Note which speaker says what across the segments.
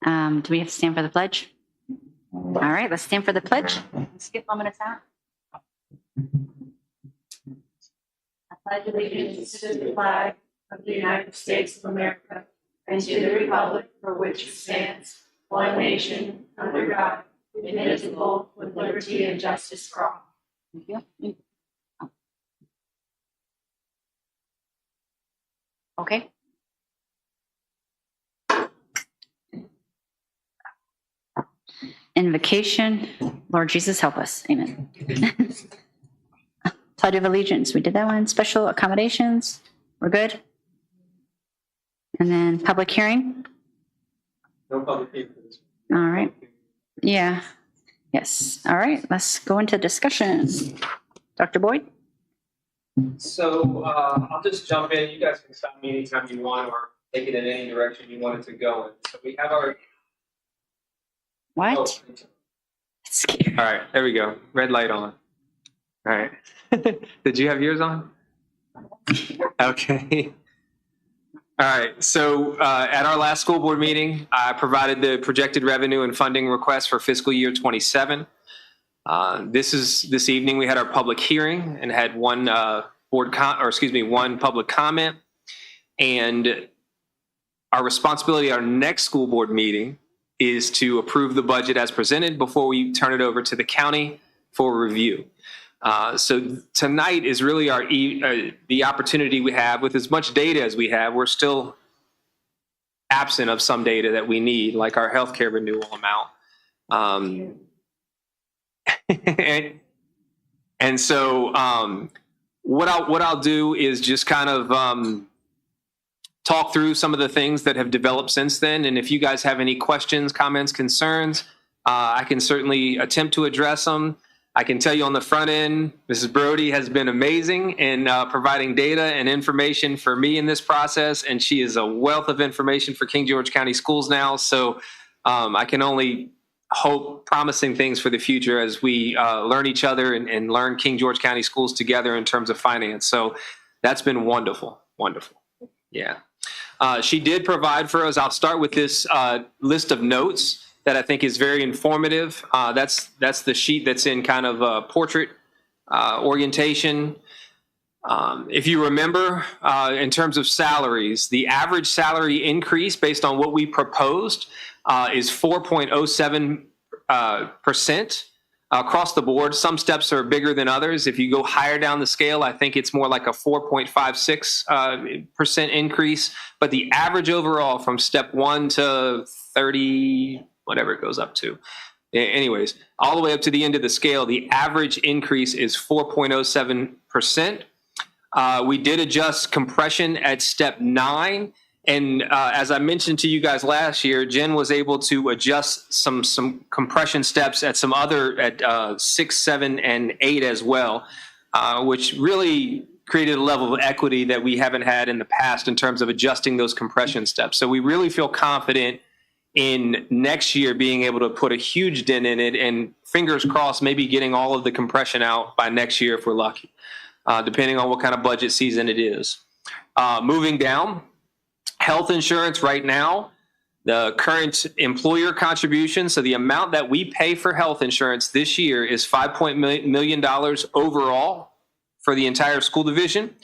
Speaker 1: Do we have to stand for the pledge? All right, let's stand for the pledge. Skip a moment of time. I pledge allegiance to the flag of the United States of America and to the republic for which it stands, one nation, under God, indivisible, with liberty and justice for all. Thank you. Okay. Invocation, Lord Jesus, help us. Amen. Pledge of allegiance, we did that one. Special accommodations, we're good. And then public hearing.
Speaker 2: No public hearing for this.
Speaker 1: All right. Yeah. Yes. All right. Let's go into discussion. Dr. Boyd.
Speaker 2: So I'll just jump in. You guys can stop me anytime you want or take it in any direction you want it to go in. So we have our...
Speaker 1: What?
Speaker 2: Oh.
Speaker 1: Scared.
Speaker 2: All right, there we go. Red light on. All right. Did you have yours on? Okay. All right. So at our last school board meeting, I provided the projected revenue and funding request for fiscal year 27. This evening we had our public hearing and had one one public comment. And our responsibility, our next school board meeting, is to approve the budget as presented before we turn it over to the county for review. So tonight is really the opportunity we have with as much data as we have. We're still absent of some data that we need, like our healthcare renewal amount. And so what I'll do is just kind of talk through some of the things that have developed since then. And if you guys have any questions, comments, concerns, I can certainly attempt to address them. I can tell you on the front end, Mrs. Brody has been amazing in providing data and information for me in this process, and she is a wealth of information for King George County Schools now. So I can only hope promising things for the future as we learn each other and learn King George County Schools together in terms of finance. So that's been wonderful, wonderful. Yeah. She did provide for us. I'll start with this list of notes that I think is very informative. That's the sheet that's in kind of a portrait orientation. If you remember, in terms of salaries, the average salary increase based on what we proposed is 4.07% across the board. Some steps are bigger than others. If you go higher down the scale, I think it's more like a 4.56% increase. But the average overall from step 1 to 30, whatever it goes up to. Anyways, all the way up to the end of the scale, the average increase is 4.07%. We did adjust compression at step 9. And as I mentioned to you guys last year, Jen was able to adjust some compression steps at some other, at 6, 7, and 8 as well, which really created a level of equity that we haven't had in the past in terms of adjusting those compression steps. So we really feel confident in next year being able to put a huge dent in it, and fingers crossed maybe getting all of the compression out by next year if we're lucky, depending on what kind of budget season it is. Moving down, health insurance right now, the current employer contribution, so the amount that we pay for health insurance this year is $5 million overall for the entire school division.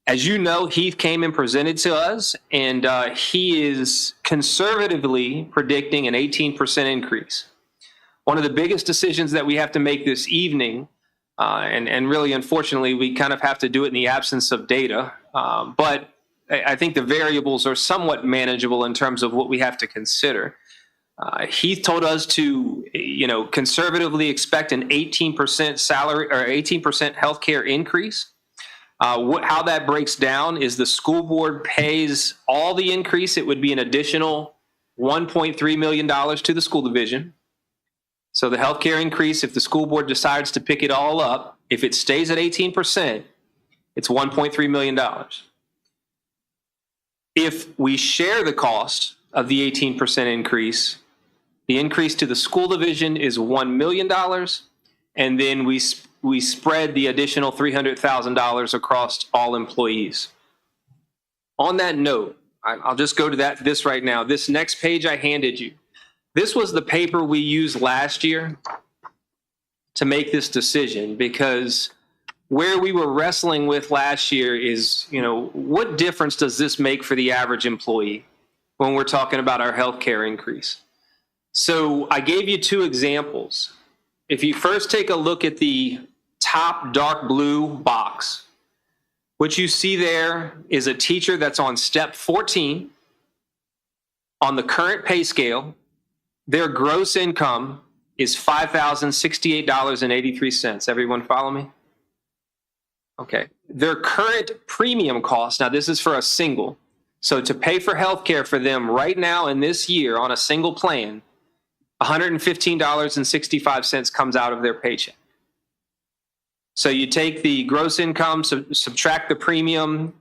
Speaker 2: As you know, Heath came and presented to us, and he is conservatively predicting an 18% increase. One of the biggest decisions that we have to make this evening, and really unfortunately we kind of have to do it in the absence of data, but I think the variables are somewhat manageable in terms of what we have to consider. Heath told us to, conservatively expect an 18% salary or 18% healthcare increase. How that breaks down is the school board pays all the increase. It would be an additional $1.3 million to the school division. So the healthcare increase, if the school board decides to pick it all up, if it stays at 18%, it's $1.3 million. If we share the cost of the 18% increase, the increase to the school division is $1 million, and then we spread the additional $300,000 across all employees. On that note, I'll just go to this right now. This next page I handed you. This was the paper we used last year to make this decision, because where we were wrestling with last year is, what difference does this make for the average employee when we're talking about our healthcare increase? So I gave you two examples. If you first take a look at the top dark blue box, what you see there is a teacher that's on step 14 on the current pay scale. Their gross income is $5,068.83. Everyone follow me? Okay. Their current premium cost, now this is for a single. So to pay for healthcare for them right now in this year on a single plan, $115.65 comes out of their paycheck. So you take the gross income, subtract the premium,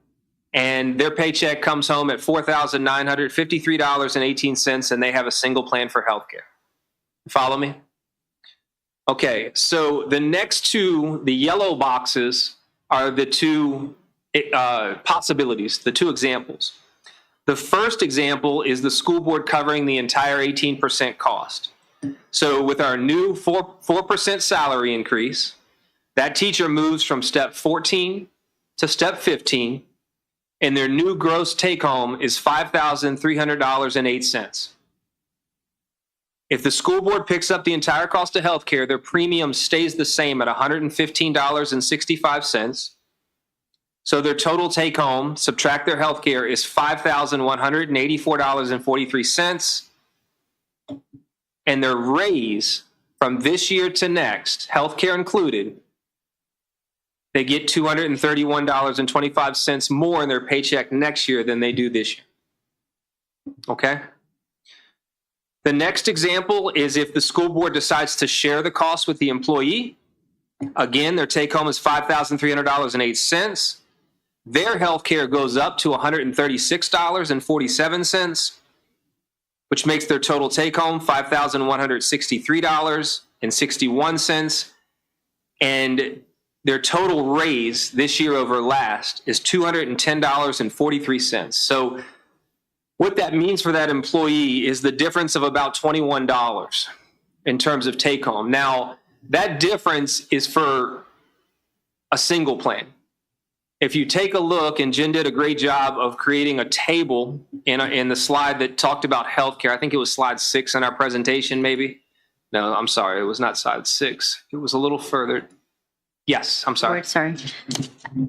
Speaker 2: and their paycheck comes home at $4,953.18, and they have a single plan for healthcare. Follow me? Okay, so the next two, the yellow boxes, are the two possibilities, the two examples. The first example is the school board covering the entire 18% cost. So with our new 4% salary increase, that teacher moves from step 14 to step 15, and their new gross take home is $5,300.08. If the school board picks up the entire cost of healthcare, their premium stays the same at $115.65. So their total take home, subtract their healthcare, is $5,184.43. And their raise from this year to next, healthcare included, they get $231.25 more in their paycheck next year than they do this year. Okay? The next example is if the school board decides to share the cost with the employee. Again, their take home is $5,300.08. Their health care goes up to $136.47, which makes their total take home $5,163.61. And their total raise this year over last is $210.43. So what that means for that employee is the difference of about $21 in terms of take home. Now, that difference is for a single plan. If you take a look, and Jen did a great job of creating a table in the slide that talked about healthcare. I think it was slide 6 in our presentation, maybe. No, I'm sorry. It was not slide 6. It was a little further. Yes, I'm sorry.
Speaker 3: Sorry.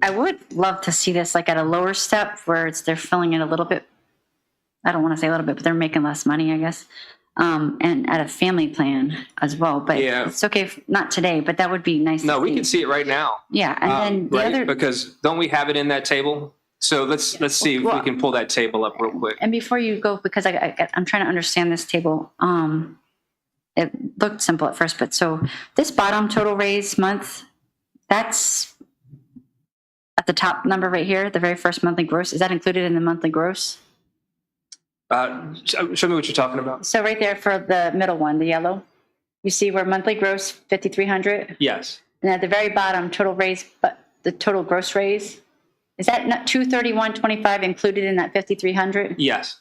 Speaker 3: I would love to see this like at a lower step where they're filling in a little bit. I don't want to say a little bit, but they're making less money, I guess. And at a family plan as well. But
Speaker 2: Yeah.
Speaker 3: It's okay if not today, but that would be nice.
Speaker 2: No,
Speaker 3: to
Speaker 2: we
Speaker 3: see.
Speaker 2: can see it right now.
Speaker 3: Yeah. And then the
Speaker 2: right?
Speaker 3: other.
Speaker 2: Because don't we have it in that table? So let's see if we
Speaker 3: Well,
Speaker 2: can pull that table up real quick.
Speaker 3: And before you go, because I'm trying to understand this table. It looked simple at first, but so this bottom total raise month, that's at the top number right here, the very first monthly gross. Is that included in the monthly gross?
Speaker 2: Show me what you're talking about.
Speaker 3: So right there for the middle one, the yellow, you see where monthly gross 5,300,
Speaker 2: Yes.
Speaker 3: and at the very bottom, total raise, but the total gross raise, is that not 231.25 included in that 5,300?
Speaker 2: Yes.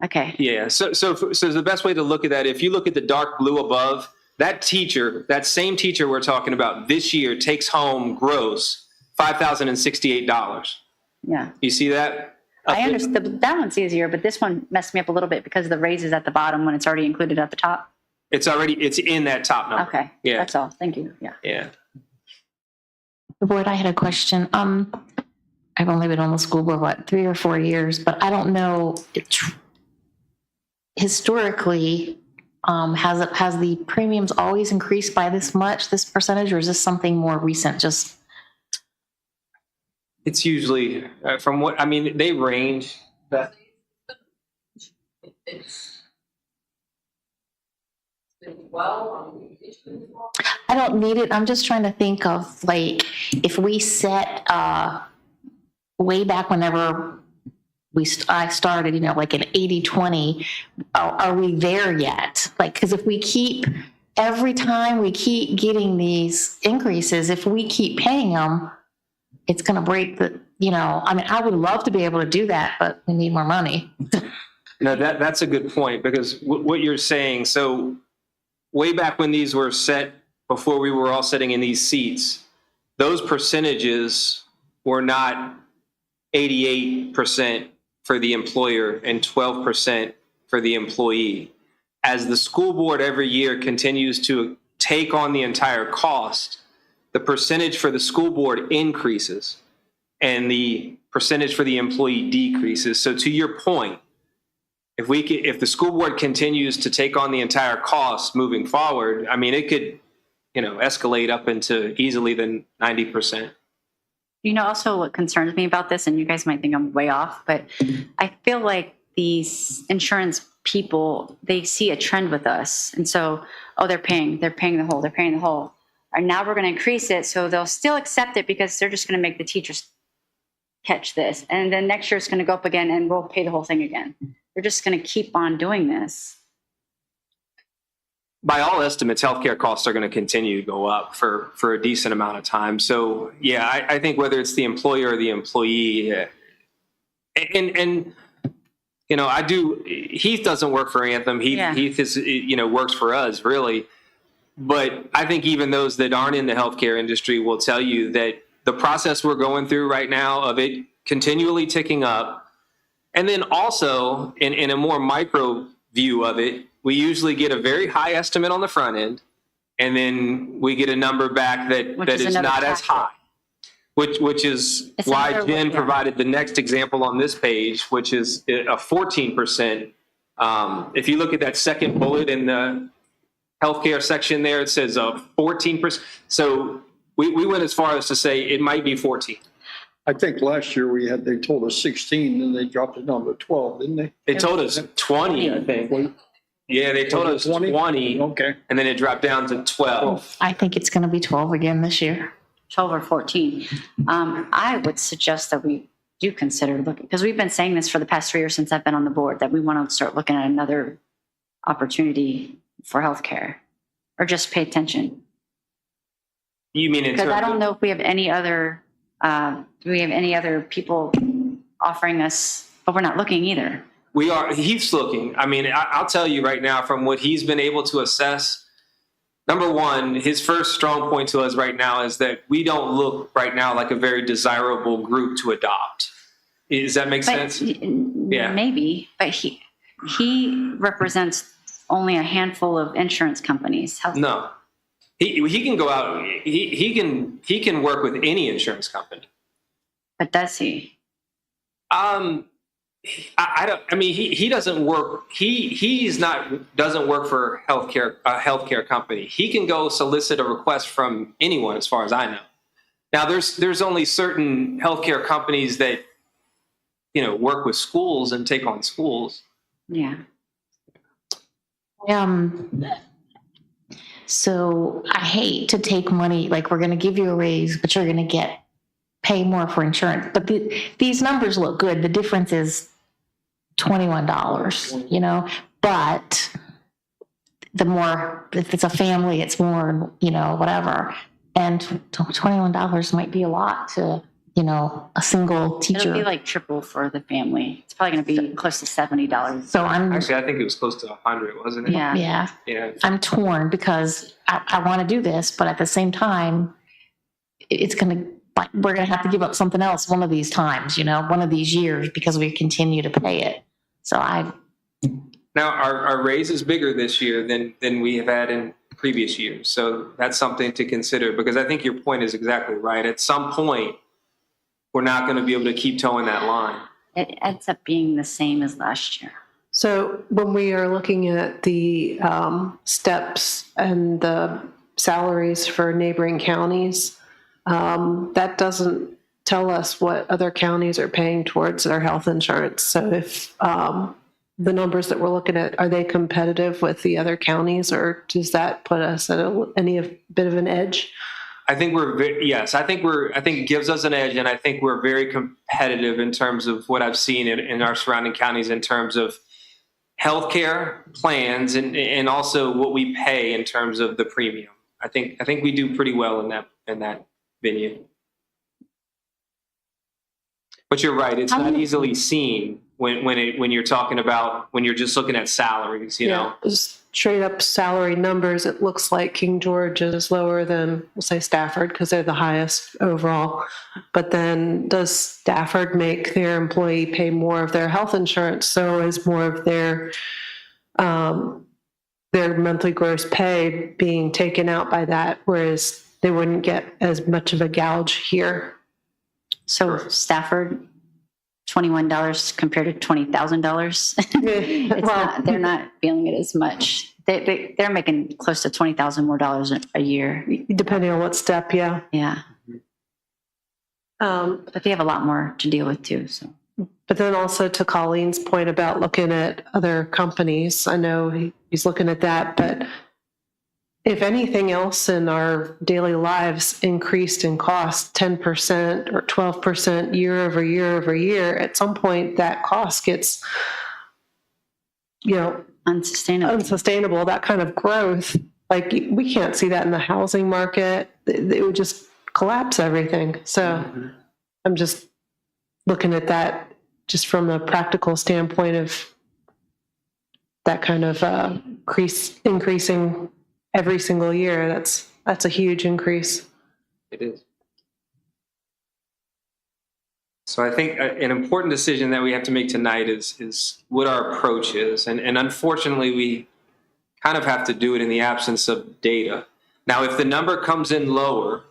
Speaker 3: Okay.
Speaker 2: Yeah. So the best way to look at that, if you look at the dark blue above, that teacher, that same teacher we're talking about this year takes home gross $5,068.
Speaker 3: Yeah.
Speaker 2: You see that?
Speaker 3: I understand. That one's easier, but this one messed me up a little bit because the raise is at the bottom when it's already included at the top.
Speaker 2: It's in that top number.
Speaker 3: Okay.
Speaker 2: Yeah.
Speaker 3: That's all. Thank you. Yeah.
Speaker 2: Yeah.
Speaker 4: Board, I had a question. I've only been on the school board, 3 or 4 years, but I don't know. Historically, has the premiums always increased by this much, this percentage, or is this something more recent? Just
Speaker 2: It's usually from what, I mean, they range.
Speaker 4: I don't need it. I'm just trying to think of like if we set way back whenever I started, like an 80-20, are we there yet? Like, because if we keep every time we keep getting these increases, if we keep paying them, it's going to break the you know, I mean, I would love to be able to do that, but we need more money.
Speaker 2: No, that's a good point, because what you're saying, so way back when these were set, before we were all sitting in these seats, those percentages were not 88% for the employer and 12% for the employee. As the school board every year continues to take on the entire cost, the percentage for the school board increases and the percentage for the employee decreases. So to your point, if the school board continues to take on the entire cost moving forward, I mean, it could, escalate up into easily the 90%.
Speaker 3: Also what concerns me about this, and you guys might think I'm way off, but I feel like these insurance people, they see a trend with us. And so, they're paying the whole. And now we're going to increase it. So they'll still accept it because they're just going to make the teachers catch this. And then next year it's going to go up again and we'll pay the whole thing again. They're just going to keep on doing this.
Speaker 2: By all estimates, healthcare costs are going to continue to go up for a decent amount of time. So, yeah, I think whether it's the employer or the employee, Heath doesn't work for Anthem. Heath is, works for us, really. But I think even those that aren't in the healthcare industry will tell you that the process we're going through right now of it continually ticking up, and then also in a more micro view of it, we usually get a very high estimate on the front end, and then we get a number back that is not as high, which is why Jen provided the next example on this page, which is a 14%. If you look at that second bullet in the healthcare section there, it says 14%. So we went as far as to say it might be 14.
Speaker 5: I think last year they told us 16 and they dropped it down to 12, didn't they?
Speaker 2: They told us 20, I think. Yeah, they told us 20.
Speaker 5: Okay.
Speaker 2: And then it dropped down to 12.
Speaker 4: I think it's going to be 12 again this year.
Speaker 3: 12 or 14. I would suggest that we do consider looking, because we've been saying this for the past 3 years since I've been on the board, that we want to start looking at another opportunity for healthcare, or just pay attention.
Speaker 2: You mean in
Speaker 3: Because
Speaker 2: terms
Speaker 3: I don't
Speaker 2: of,
Speaker 3: know if we have any other, do we have any other people offering us, but we're not looking either.
Speaker 2: he's looking. I mean, I'll tell you right now, from what he's been able to assess, number one, his first strong point to us right now is that we don't look right now like a very desirable group to adopt. Does that make sense? Yeah.
Speaker 3: Maybe, but he represents only a handful of insurance companies.
Speaker 2: No. He can go out. He can work with any insurance company.
Speaker 3: But does he?
Speaker 2: I don't. I mean, he doesn't work. Doesn't work for a healthcare company. He can go solicit a request from anyone, as far as I know. Now, there's only certain healthcare companies that work with schools and take on schools.
Speaker 3: Yeah.
Speaker 4: So I hate to take money, like we're going to give you a raise, but you're going to pay more for insurance. But these numbers look good. The difference is $21, but the more, if it's a family, it's more, whatever. And $21 might be a lot to, a single teacher.
Speaker 3: It'll be like triple for the family. It's probably going to be close to $70.
Speaker 4: So
Speaker 2: Actually, I think it was close to 100, wasn't it?
Speaker 3: Yeah.
Speaker 2: Yeah.
Speaker 4: I'm torn because I want to do this, but at the same time, it's going to, we're going to have to give up something else one of these times, one of these years, because we continue to pay it. So
Speaker 2: Now, our raise is bigger this year than we have had in previous years. So that's something to consider, because I think your point is exactly right. At some point, we're not going to be able to keep towing that line.
Speaker 3: It ends up being the same as last year.
Speaker 6: So when we are looking at the steps and the salaries for neighboring counties, that doesn't tell us what other counties are paying towards their health insurance. So if the numbers that we're looking at, are they competitive with the other counties, or does that put us at any bit of an edge?
Speaker 2: I think I think it gives us an edge, and I think we're very competitive in terms of what I've seen in our surrounding counties in terms of healthcare plans and also what we pay in terms of the premium. I think we do pretty well in that venue. But you're right, it's not easily seen when you're talking about, when you're just looking at salaries, you know?
Speaker 6: Just straight up salary numbers, it looks like King George is lower than, we'll say Stafford, because they're the highest overall. But then does Stafford make their employee pay more of their health insurance? So is more of their monthly gross pay being taken out by that, whereas they wouldn't get as much of a gouge here.
Speaker 3: So Stafford, $21 compared to $20,000. It's
Speaker 6: Well,
Speaker 3: not, they're not feeling it as much. They're making close to $20,000 more a year.
Speaker 6: depending on what step, yeah.
Speaker 3: Yeah, but they have a lot more to deal with too. So
Speaker 6: But then also to Colleen's point about looking at other companies, I know he's looking at that, but if anything else in our daily lives increased in cost 10% or 12% year over year over year, at some point that cost gets, unsustainable, that kind of growth. Like we can't see that in the housing market. It would just collapse everything. So I'm just looking at that just from a practical standpoint of that kind of increasing every single year. That's a huge increase.
Speaker 2: It is. So I think an important decision that we have to make tonight is what our approach is. And unfortunately, we kind of have to do it in the absence of data. Now, if the number comes in lower,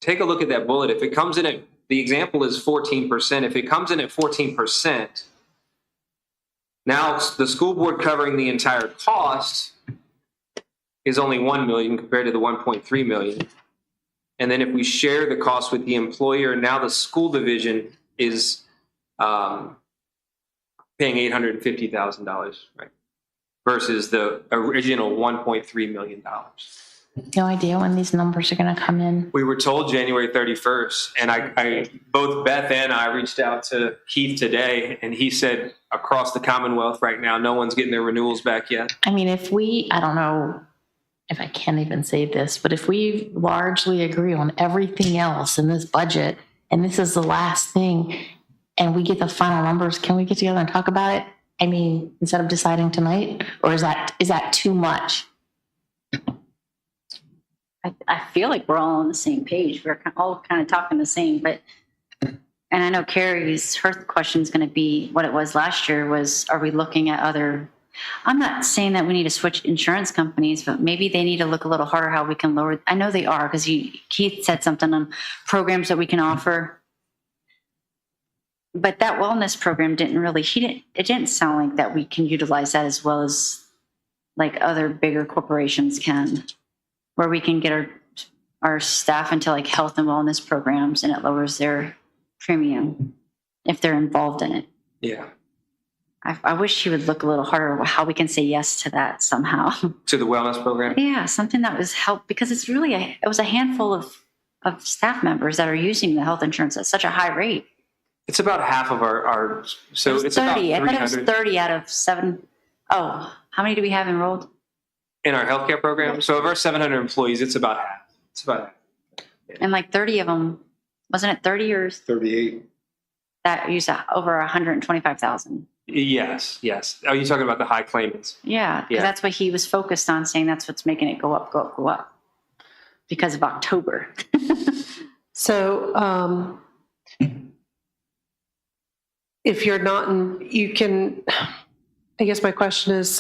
Speaker 2: take a look at that bullet. If it comes in at, the example is 14%. If it comes in at 14%, now the school board covering the entire cost is only 1 million compared to the 1.3 million. And then if we share the cost with the employer, now the school division is paying $850,000, right? Versus the original $1.3 million.
Speaker 4: No idea when these numbers are going to come in.
Speaker 2: We were told January 31st, and I both Beth and I reached out to Keith today, and he said across the Commonwealth right now, no one's getting their renewals back yet.
Speaker 4: I mean, I don't know if I can't even say this, but if we largely agree on everything else in this budget, and this is the last thing, and we get the final numbers, can we get together and talk about it? I mean, instead of deciding tonight, or is that too much?
Speaker 3: I feel like we're all on the same page. We're all kind of talking the same, but, and I know Carrie's, her question is going to be what it was last year was, are we looking at other, I'm not saying that we need to switch insurance companies, but maybe they need to look a little harder how we can lower, I know they are, because Keith said something on programs that we can offer. But that wellness program it didn't sound like that we can utilize that as well as like other bigger corporations can, where we can get our staff into like health and wellness programs and it lowers their premium if they're involved in it.
Speaker 2: Yeah.
Speaker 3: I wish she would look a little harder how we can say yes to that somehow.
Speaker 2: To the wellness program?
Speaker 3: Yeah, something that was help, because it's really, it was a handful of staff members that are using the health insurance at such a high rate.
Speaker 2: It's about half of our so it's
Speaker 3: 30.
Speaker 2: about
Speaker 3: I thought it was
Speaker 2: 300
Speaker 3: 30 out of 7. Oh, how many do we have enrolled?
Speaker 2: in our healthcare program. So of our 700 employees, it's about half. It's about half.
Speaker 3: And like 30 of them, wasn't it 30 or
Speaker 5: 38.
Speaker 3: that used over 125,000?
Speaker 2: Yes. Are you talking about the high claimants?
Speaker 3: Yeah, because that's what he was focused on, saying that's what's making it go up because of October.
Speaker 6: So if you're not I guess my question is,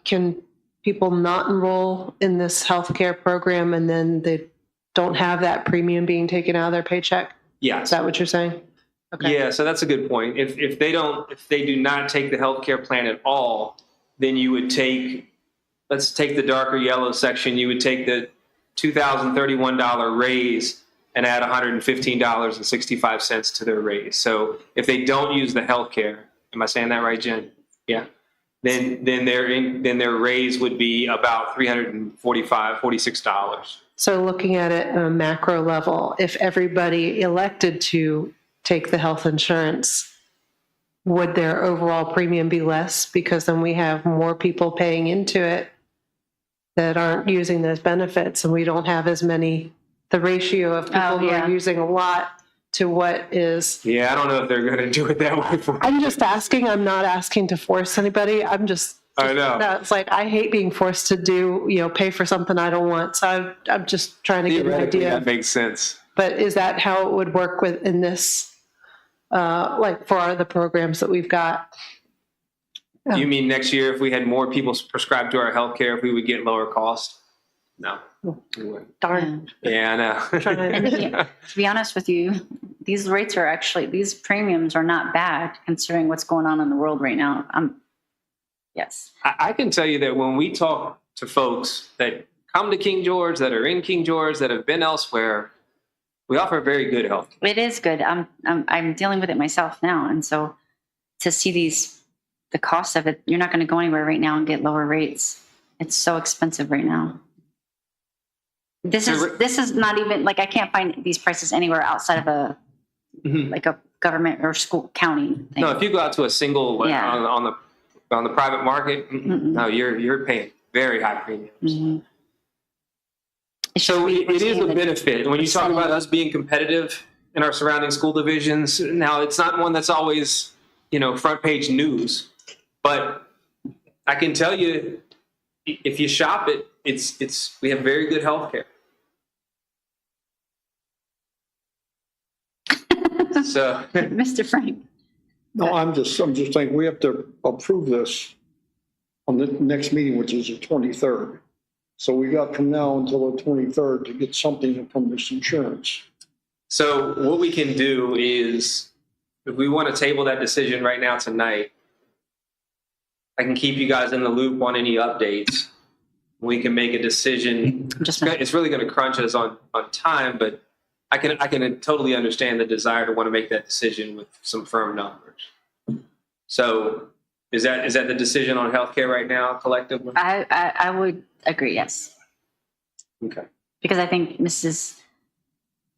Speaker 6: can people not enroll in this healthcare program and then they don't have that premium being taken out of their paycheck?
Speaker 2: Yes.
Speaker 6: Is that what you're saying? Okay.
Speaker 2: Yeah, so that's a good point. If they do not take the healthcare plan at all, then you would let's take the darker yellow section, you would take the $2,031 raise and add $115.65 to their raise. So if they don't use the healthcare, am I saying that right, Jen? Yeah. Then their raise would be about $46.
Speaker 6: So looking at it on a macro level, if everybody elected to take the health insurance, would their overall premium be less? Because then we have more people paying into it that aren't using those benefits, and we don't have as many, the ratio of people who are using a lot to what is.
Speaker 2: Yeah, I don't know if they're going to do it that way for
Speaker 6: I'm just asking, I'm not asking to force anybody. I'm just.
Speaker 2: I know.
Speaker 6: No, it's like, I hate being forced to do, pay for something I don't want. So I'm just trying to get an
Speaker 2: Theoretically,
Speaker 6: idea.
Speaker 2: that makes sense.
Speaker 6: But is that how it would work in this, like for the programs that we've got?
Speaker 2: You mean next year if we had more people prescribed to our healthcare, if we would get lower cost? No. we wouldn't.
Speaker 6: Darn.
Speaker 2: Yeah, I know.
Speaker 3: And to be honest with you, these rates are actually, these premiums are not bad considering what's going on in the world right now. Yes.
Speaker 2: I can tell you that when we talk to folks that come to King George, that are in King George, that have been elsewhere, we offer very good health.
Speaker 3: It is good. I'm dealing with it myself now. And so to see the cost of it, you're not going to go anywhere right now and get lower rates. It's so expensive right now. This is not even like, I can't find these prices anywhere outside of like a government or school county thing.
Speaker 2: No, if you go out to a single
Speaker 3: Yeah.
Speaker 2: on the private market, no, you're paying very high premiums.
Speaker 3: Mhm.
Speaker 2: So it is a
Speaker 3: Understand the-
Speaker 2: benefit. When you talk about us being competitive in our surrounding school divisions, now it's not one that's always, front page news, but I can tell you, if you shop it, we have very good health care. So
Speaker 3: Mr. Frank.
Speaker 5: No, I'm just saying, we have to approve this on the next meeting, which is the 23rd. So we got from now until the 23rd to get something from this insurance.
Speaker 2: So what we can do is, if we want to table that decision right now tonight, I can keep you guys in the loop on any updates. We can make a decision. It's really going to crunch us on time, but I can totally understand the desire to want to make that decision with some firm numbers. So is that the decision on healthcare right now collectively?
Speaker 3: I would agree, yes.
Speaker 2: Okay.
Speaker 3: Because I think Mrs.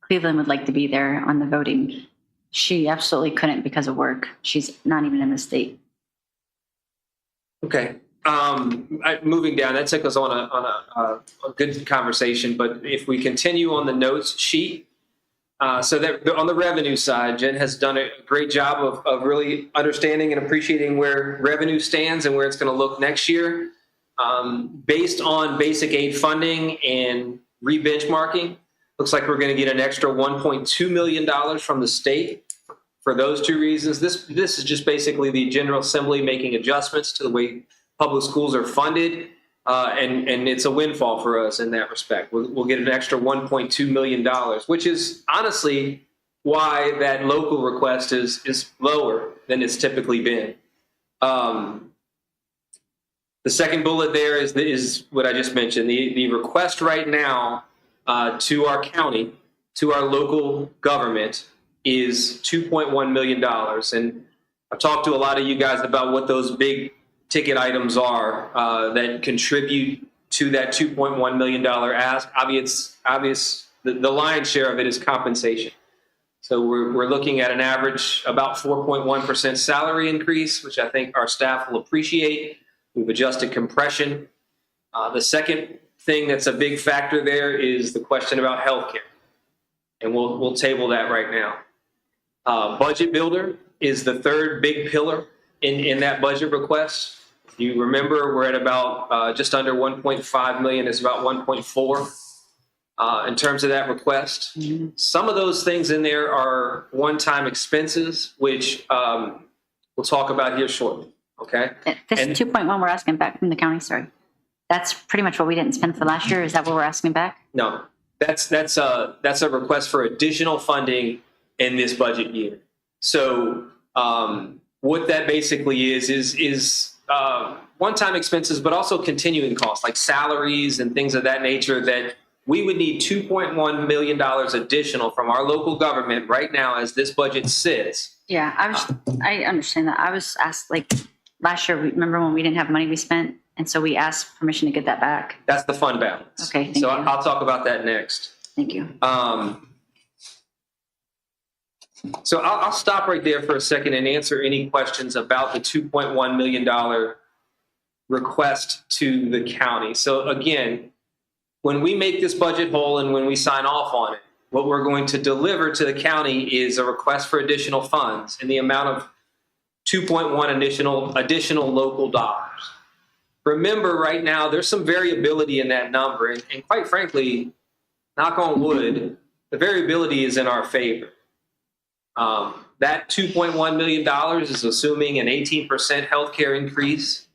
Speaker 3: Cleveland would like to be there on the voting. She absolutely couldn't because of work. She's not even in the state.
Speaker 2: Okay. Moving down, that took us on a good conversation. But if we continue on the notes sheet, so that on the revenue side, Jen has done a great job of really understanding and appreciating where revenue stands and where it's going to look next year. Based on basic aid funding and re-benchmarking, looks like we're going to get an extra $1.2 million from the state. For those two reasons, this is just basically the General Assembly making adjustments to the way public schools are funded, and it's a windfall for us in that respect. We'll get an extra $1.2 million, which is honestly why that local request is lower than it's typically been. The second bullet there is what I just mentioned. The request right now to our county, to our local government, is $2.1 million. And I've talked to a lot of you guys about what those big ticket items are that contribute to that $2.1 million ask. Obvious, the lion's share of it is compensation. So we're looking at an average about 4.1% salary increase, which I think our staff will appreciate. We've adjusted compression. The second thing that's a big factor there is the question about healthcare. And we'll table that right now. Budget builder is the third big pillar in that budget request. If you remember, we're at about just under 1.5 million. It's about 1.4 in terms of that request. Mm-hmm. Some of those things in there are one-time expenses, which we'll talk about here shortly. Okay.
Speaker 3: This 2.1 we're asking back from the county, sorry. That's pretty much what we didn't spend for last year. Is that what we're asking back?
Speaker 2: No, that's a request for additional funding in this budget year. So what that basically is one-time expenses, but also continuing costs like salaries and things of that nature that we would need $2.1 million additional from our local government right now as this budget sits.
Speaker 3: Yeah, I understand that. I was asked like last year, remember when we didn't have money we spent? And so we asked permission to get that back.
Speaker 2: That's the fund balance.
Speaker 3: Okay, thank
Speaker 2: so
Speaker 3: you.
Speaker 2: I'll talk about that next.
Speaker 3: Thank you.
Speaker 2: So I'll stop right there for a second and answer any questions about the $2.1 million request to the county. So again, when we make this budget whole and when we sign off on it, what we're going to deliver to the county is a request for additional funds in the amount of 2.1 additional local dollars. Remember, right now, there's some variability in that number. And quite frankly, knock on wood, the variability is in our favor. That $2.1 million is assuming an 18% healthcare increase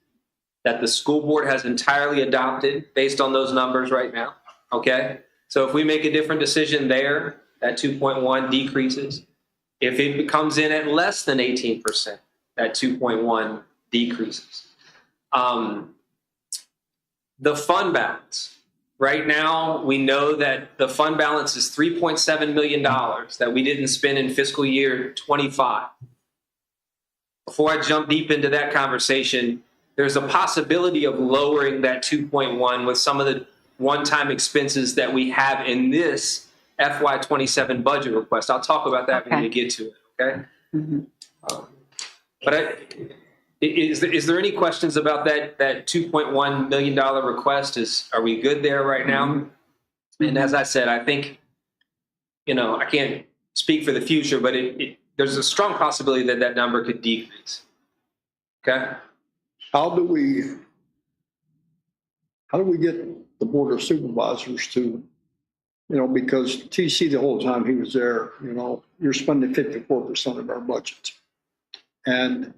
Speaker 2: that the school board has entirely adopted based on those numbers right now. Okay? So if we make a different decision there, that 2.1 decreases. If it comes in at less than 18%, that 2.1 decreases. The fund balance. Right now, we know that the fund balance is $3.7 million that we didn't spend in fiscal year 25. Before I jump deep into that conversation, there's a possibility of lowering that 2.1 with some of the one-time expenses that we have in this FY27 budget request. I'll talk about that when we get to it, okay? Is there any questions about that $2.1 million request? Are we good there right now? And as I said, I think, I can't speak for the future, but there's a strong possibility that that number could decrease. Okay?
Speaker 5: How do we get the Board of Supervisors to, because TC the whole time he was there, you're spending 54% of our budget. And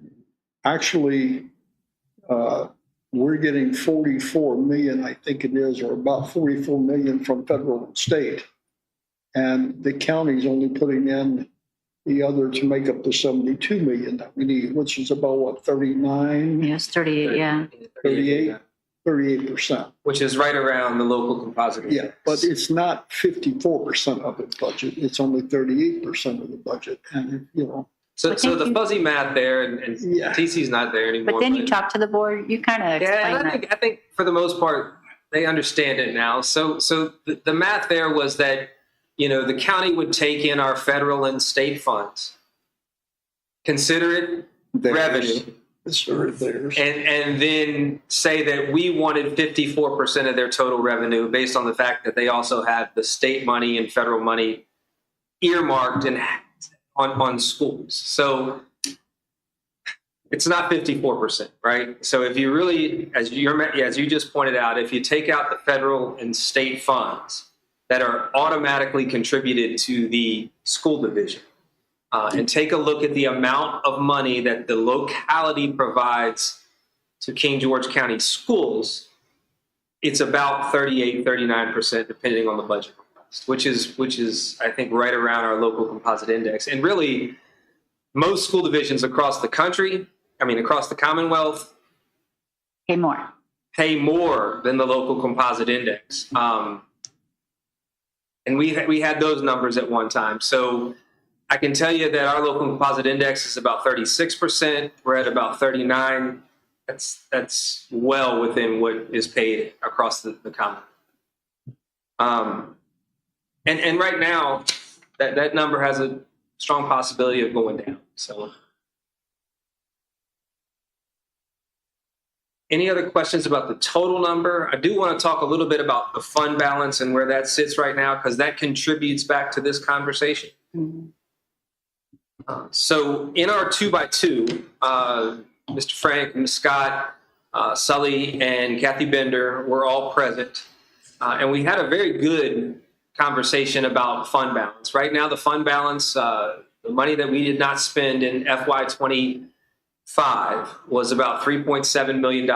Speaker 5: actually, we're getting 44 million, I think it is, or about 44 million from federal and state. And the county's only putting in the other to make up the 72 million that we need, which is about 39?
Speaker 3: Yes, 38, yeah.
Speaker 5: 38%.
Speaker 2: Which is right around the local composite index.
Speaker 5: Yeah, but it's not 54% of the budget. It's only 38% of the budget. And,
Speaker 2: So
Speaker 3: But
Speaker 2: the
Speaker 3: thank you.
Speaker 2: fuzzy math there, and
Speaker 5: Yeah.
Speaker 2: TC's not there anymore.
Speaker 3: But then you talk to the board, you kind of
Speaker 2: Yeah,
Speaker 3: explain
Speaker 2: and
Speaker 3: that.
Speaker 2: I think for the most part, they understand it now. So the math there was that, the county would take in our federal and state funds, consider it revenue,
Speaker 5: Theirs.
Speaker 2: and then say that we wanted 54% of their total revenue based on the fact that they also had the state money and federal money earmarked on schools. So it's not 54%, right? So if you really, as you just pointed out, if you take out the federal and state funds that are automatically contributed to the school division, and take a look at the amount of money that the locality provides to King George County schools, it's about 38, 39%, depending on the budget request, which is, I think, right around our local composite index. And really, most school divisions across the country, across the Commonwealth,
Speaker 3: Pay more.
Speaker 2: pay more than the local composite index. And we had those numbers at one time. So I can tell you that our local composite index is about 36%. We're at about 39. That's well within what is paid across the Commonwealth. And right now, that number has a strong possibility of going down. So, any other questions about the total number? I do want to talk a little bit about the fund balance and where that sits right now, because that contributes back to this conversation. So in our 2x2, Mr. Frank, Ms. Scott, Sully, and Kathy Bender were all present. And we had a very good conversation about fund balance. Right now, the fund balance, the money that we did not spend in FY25 was about $3.7 million.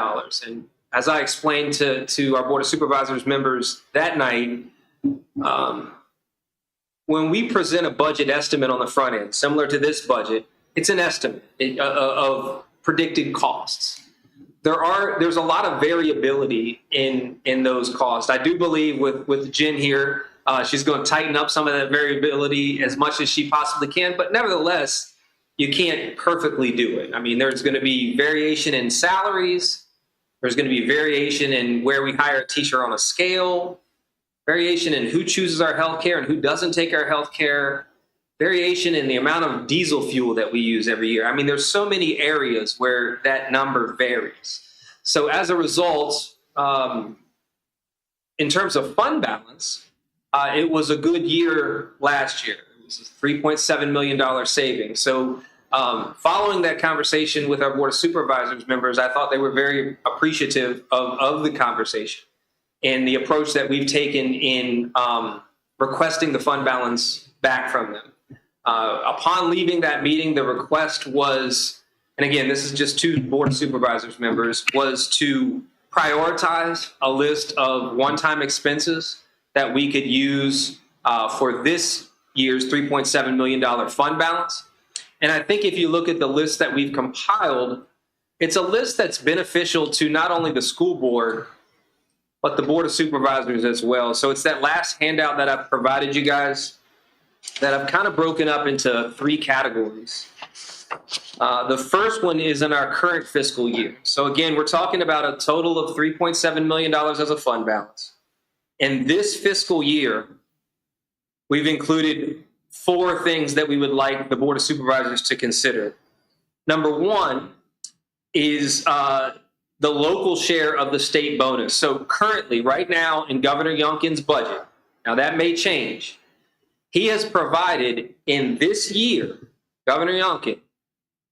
Speaker 2: And as I explained to our Board of Supervisors members that night, when we present a budget estimate on the front end, similar to this budget, it's an estimate of predicted costs. There's a lot of variability in those costs. I do believe with Jen here, she's going to tighten up some of that variability as much as she possibly can, but nevertheless, you can't perfectly do it. There's going to be variation in salaries. There's going to be variation in where we hire a teacher on a scale, variation in who chooses our healthcare and who doesn't take our healthcare, variation in the amount of diesel fuel that we use every year. There's so many areas where that number varies. So as a result, in terms of fund balance, It was a good year last year. It was a $3.7 million savings. So following that conversation with our Board of Supervisors members, I thought they were very appreciative of the conversation and the approach that we've taken in requesting the fund balance back from them. Upon leaving that meeting, the request was, and again, this is just two Board of Supervisors members, was to prioritize a list of one-time expenses that we could use for this year's $3.7 million fund balance. And I think if you look at the list that we've compiled, it's a list that's beneficial to not only the school board, but the Board of Supervisors as well. So it's that last handout that I've provided you guys that I've kind of broken up into three categories. The first one is in our current fiscal year. So again, we're talking about a total of $3.7 million as a fund balance. In this fiscal year, we've included 4 things that we would like the Board of Supervisors to consider. Number one is the local share of the state bonus. So currently, right now in Governor Youngkin's budget, now that may change, he has provided in this year, Governor Youngkin,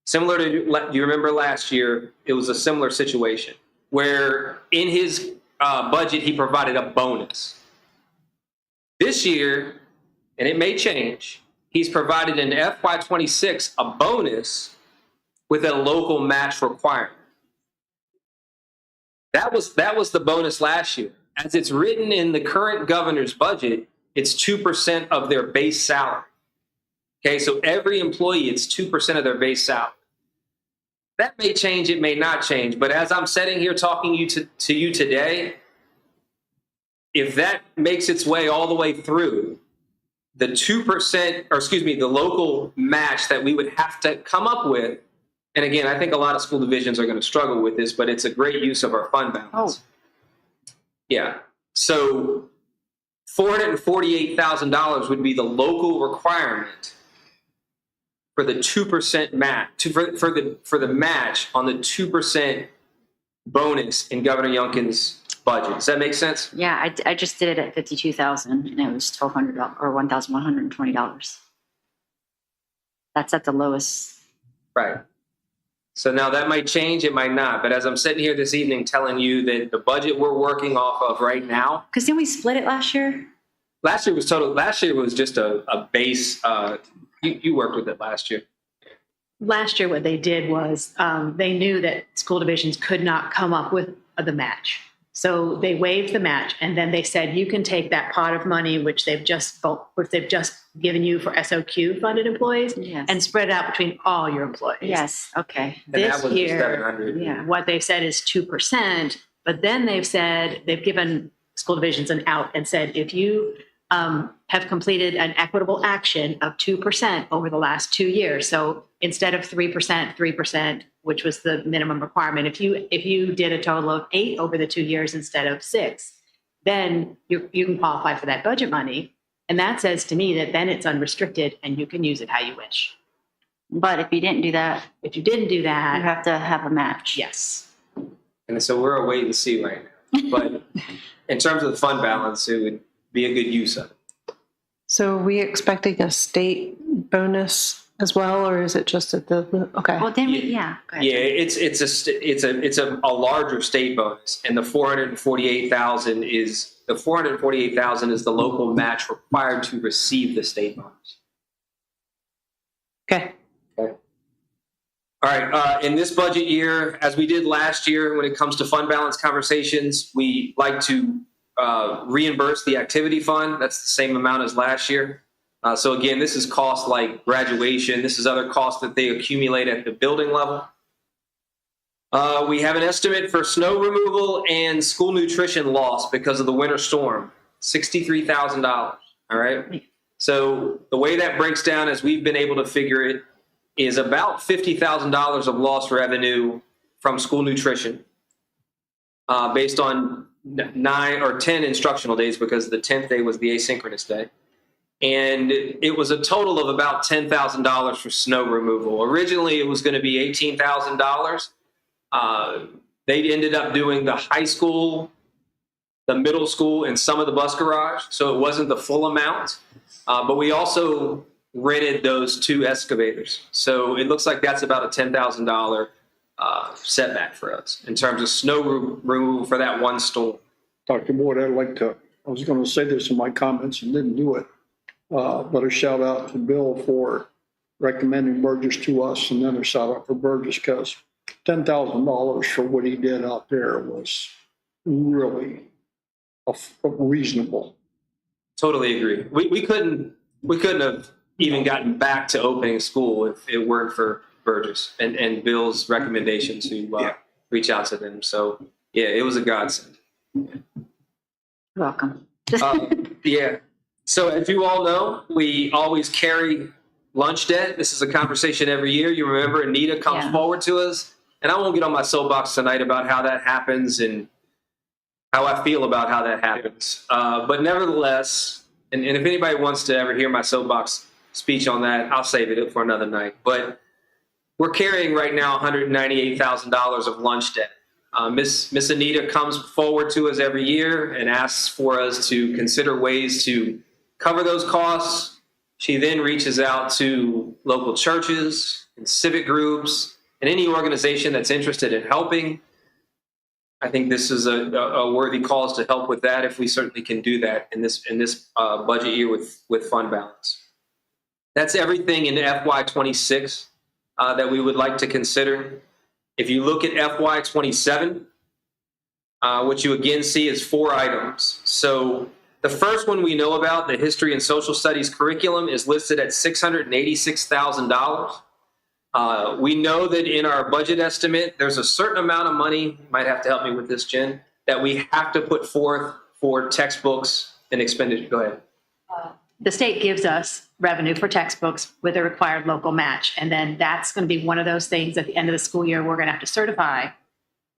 Speaker 2: similar to, you remember last year, it was a similar situation where in his budget, he provided a bonus. This year, and it may change, he's provided in FY26 a bonus with a local match requirement. That was the bonus last year. As it's written in the current governor's budget, it's 2% of their base salary. Okay, so every employee, it's 2% of their base salary. That may change, it may not change, but as I'm sitting here talking to you today, if that makes its way all the way through, the 2%, or excuse me, the local match that we would have to come up with, and again, I think a lot of school divisions are going to struggle with this, but it's a great use of our fund balance. Yeah, so $448,000 would be the local requirement for the 2% match, for the match on the 2% bonus in Governor Youngkin's budget. Does that make sense?
Speaker 3: Yeah, I just did it at 52,000 and it was $1,200 or $1,120. That's at the lowest.
Speaker 2: Right. So now that might change, it might not. But as I'm sitting here this evening telling you that the budget we're working off of right now,
Speaker 3: Because didn't we split it last year?
Speaker 2: last year was just a base. You worked with it last year.
Speaker 1: Last year, what they did was they knew that school divisions could not come up with the match. So they waived the match, and then they said, you can take that pot of money, which they've just given you for SOQ funded employees,
Speaker 3: Yes.
Speaker 1: and spread it out between all your employees.
Speaker 3: Yes, okay.
Speaker 2: And that
Speaker 1: This
Speaker 2: was the
Speaker 1: year,
Speaker 2: 700.
Speaker 3: Yeah.
Speaker 1: what they've said is 2%, but then they've given school divisions an out and said, if you have completed an equitable action of 2% over the last 2 years. So instead of 3%, which was the minimum requirement, if you did a total of 8 over the 2 years instead of 6, then you can qualify for that budget money. And that says to me that then it's unrestricted and you can use it how you wish.
Speaker 3: But if you didn't do that,
Speaker 1: If you didn't do
Speaker 3: you
Speaker 1: that,
Speaker 3: have to have a match.
Speaker 1: yes.
Speaker 2: And so we're a wait and see right now. But in terms of the fund balance, it would be a good use of it.
Speaker 6: So are we expecting a state bonus as well, or is it just at the, okay.
Speaker 3: Well, then yeah. Go ahead.
Speaker 2: Yeah, it's a larger state bonus, and the 448,000 is the local match required to receive the state bonus.
Speaker 6: Okay.
Speaker 2: All right. In this budget year, as we did last year, when it comes to fund balance conversations, we like to reimburse the activity fund. That's the same amount as last year. So again, this is costs like graduation. This is other costs that they accumulate at the building level. We have an estimate for snow removal and school nutrition loss because of the winter storm, $63,000. All right. So the way that breaks down, as we've been able to figure it, is about $50,000 of lost revenue from school nutrition based on 9 or 10 instructional days, because the 10th day was the asynchronous day. And it was a total of about $10,000 for snow removal. Originally, it was going to be $18,000. They ended up doing the high school the middle school and some of the bus garage, so it wasn't the full amount. But we also rented those 2 excavators. So it looks like that's about a $10,000 setback for us in terms of snow removal for that one storm.
Speaker 5: Dr. Boyd, I was going to say this in my comments and didn't do it, but a shout out to Bill for recommending Burgess to us, and then a shout out for Burgess because $10,000 for what he did out there was really reasonable.
Speaker 2: Totally agree. We couldn't have even gotten back to opening school if it weren't for Burgess and Bill's recommendation to reach out to them. So yeah, it was a godsend.
Speaker 3: You're welcome.
Speaker 2: Yeah. So as you all know, we always carry lunch debt. This is a conversation every year. You remember Anita comes
Speaker 3: Yeah.
Speaker 2: forward to us, and I won't get on my soapbox tonight about how that happens and how I feel about how that happens. But nevertheless, and if anybody wants to ever hear my soapbox speech on that, I'll save it for another night. But we're carrying right now $198,000 of lunch debt. Miss Anita comes forward to us every year and asks for us to consider ways to cover those costs. She then reaches out to local churches and civic groups and any organization that's interested in helping. I think this is a worthy cause to help with that if we certainly can do that in this budget year with fund balance. That's everything in FY26 that we would like to consider. If you look at FY27, what you again see is 4 items. So the first one we know about, the history and social studies curriculum, is listed at $686,000. We know that in our budget estimate, there's a certain amount of money, you might have to help me with this, Jen, that we have to put forth for textbooks and expenditure. Go ahead.
Speaker 7: The state gives us revenue for textbooks with a required local match. And then that's going to be one of those things at the end of the school year, we're going to have to certify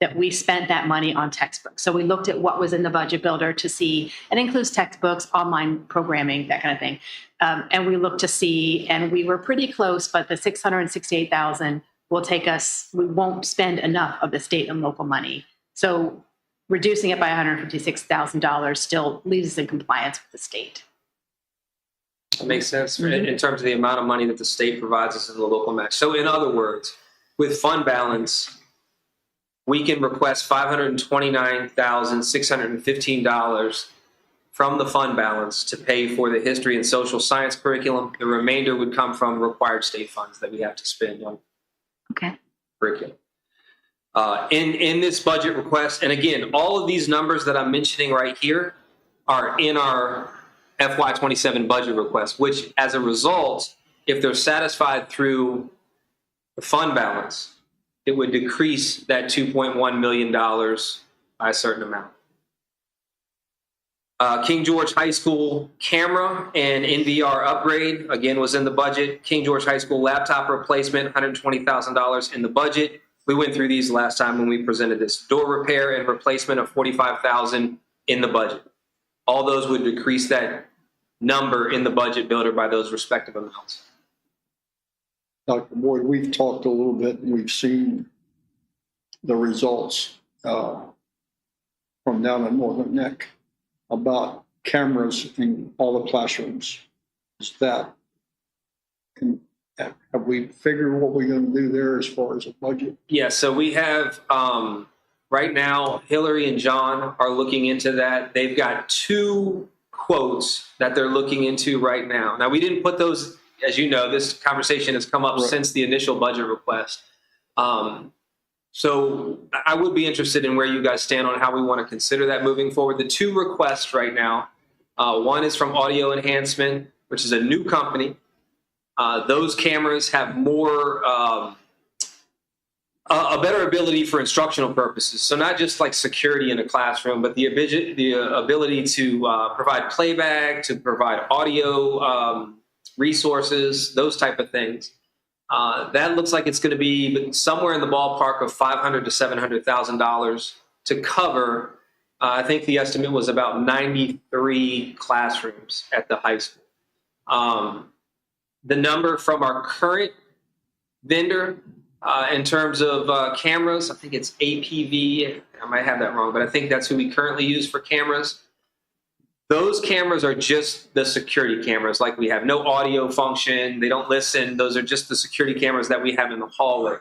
Speaker 7: that we spent that money on textbooks. So we looked at what was in the budget builder to see, it includes textbooks, online programming, that kind of thing. And we looked to see, and we were pretty close, but the $668,000 will take us, we won't spend enough of the state and local money. So reducing it by $156,000 still leaves us in compliance with the state.
Speaker 2: That makes sense in terms of the amount of money that the state provides us in the local match. So in other words, with fund balance, we can request $529,615 from the fund balance to pay for the history and social science curriculum. The remainder would come from required state funds that we have to spend on
Speaker 3: Okay.
Speaker 2: curriculum. In this budget request, and again, all of these numbers that I'm mentioning right here are in our FY27 budget request, which as a result, if they're satisfied through the fund balance, it would decrease that $2.1 million by a certain amount. King George High School camera and NVR upgrade, again, was in the budget. King George High School laptop replacement, $120,000 in the budget. We went through these last time when we presented this. Door repair and replacement of $45,000 in the budget. All those would decrease that number in the budget builder by those respective amounts.
Speaker 5: Dr. Boyd, we've talked a little bit and we've seen the results from down at Northern Neck about cameras in all the classrooms. Is that, have we figured what we're going to do there as far as a budget?
Speaker 2: Yeah, so we have, right now, Hillary and John are looking into that. They've got 2 quotes that they're looking into right now. Now, we didn't put those, as you know, this conversation has come up
Speaker 5: Right.
Speaker 2: since the initial budget request. So I would be interested in where you guys stand on how we want to consider that moving forward. The 2 requests right now, one is from Audio Enhancement, which is a new company. Those cameras have more, a better ability for instructional purposes. So not just like security in a classroom, but the ability to provide playback, to provide audio resources, those type of things. That looks like it's going to be somewhere in the ballpark of $500,000 to $700,000 to cover. I think the estimate was about 93 classrooms at the high school. The number from our current vendor In terms of cameras, I think it's APV. I might have that wrong, but I think that's who we currently use for cameras. Those cameras are just the security cameras. Like, we have no audio function. They don't listen. Those are just the security cameras that we have in the hallways.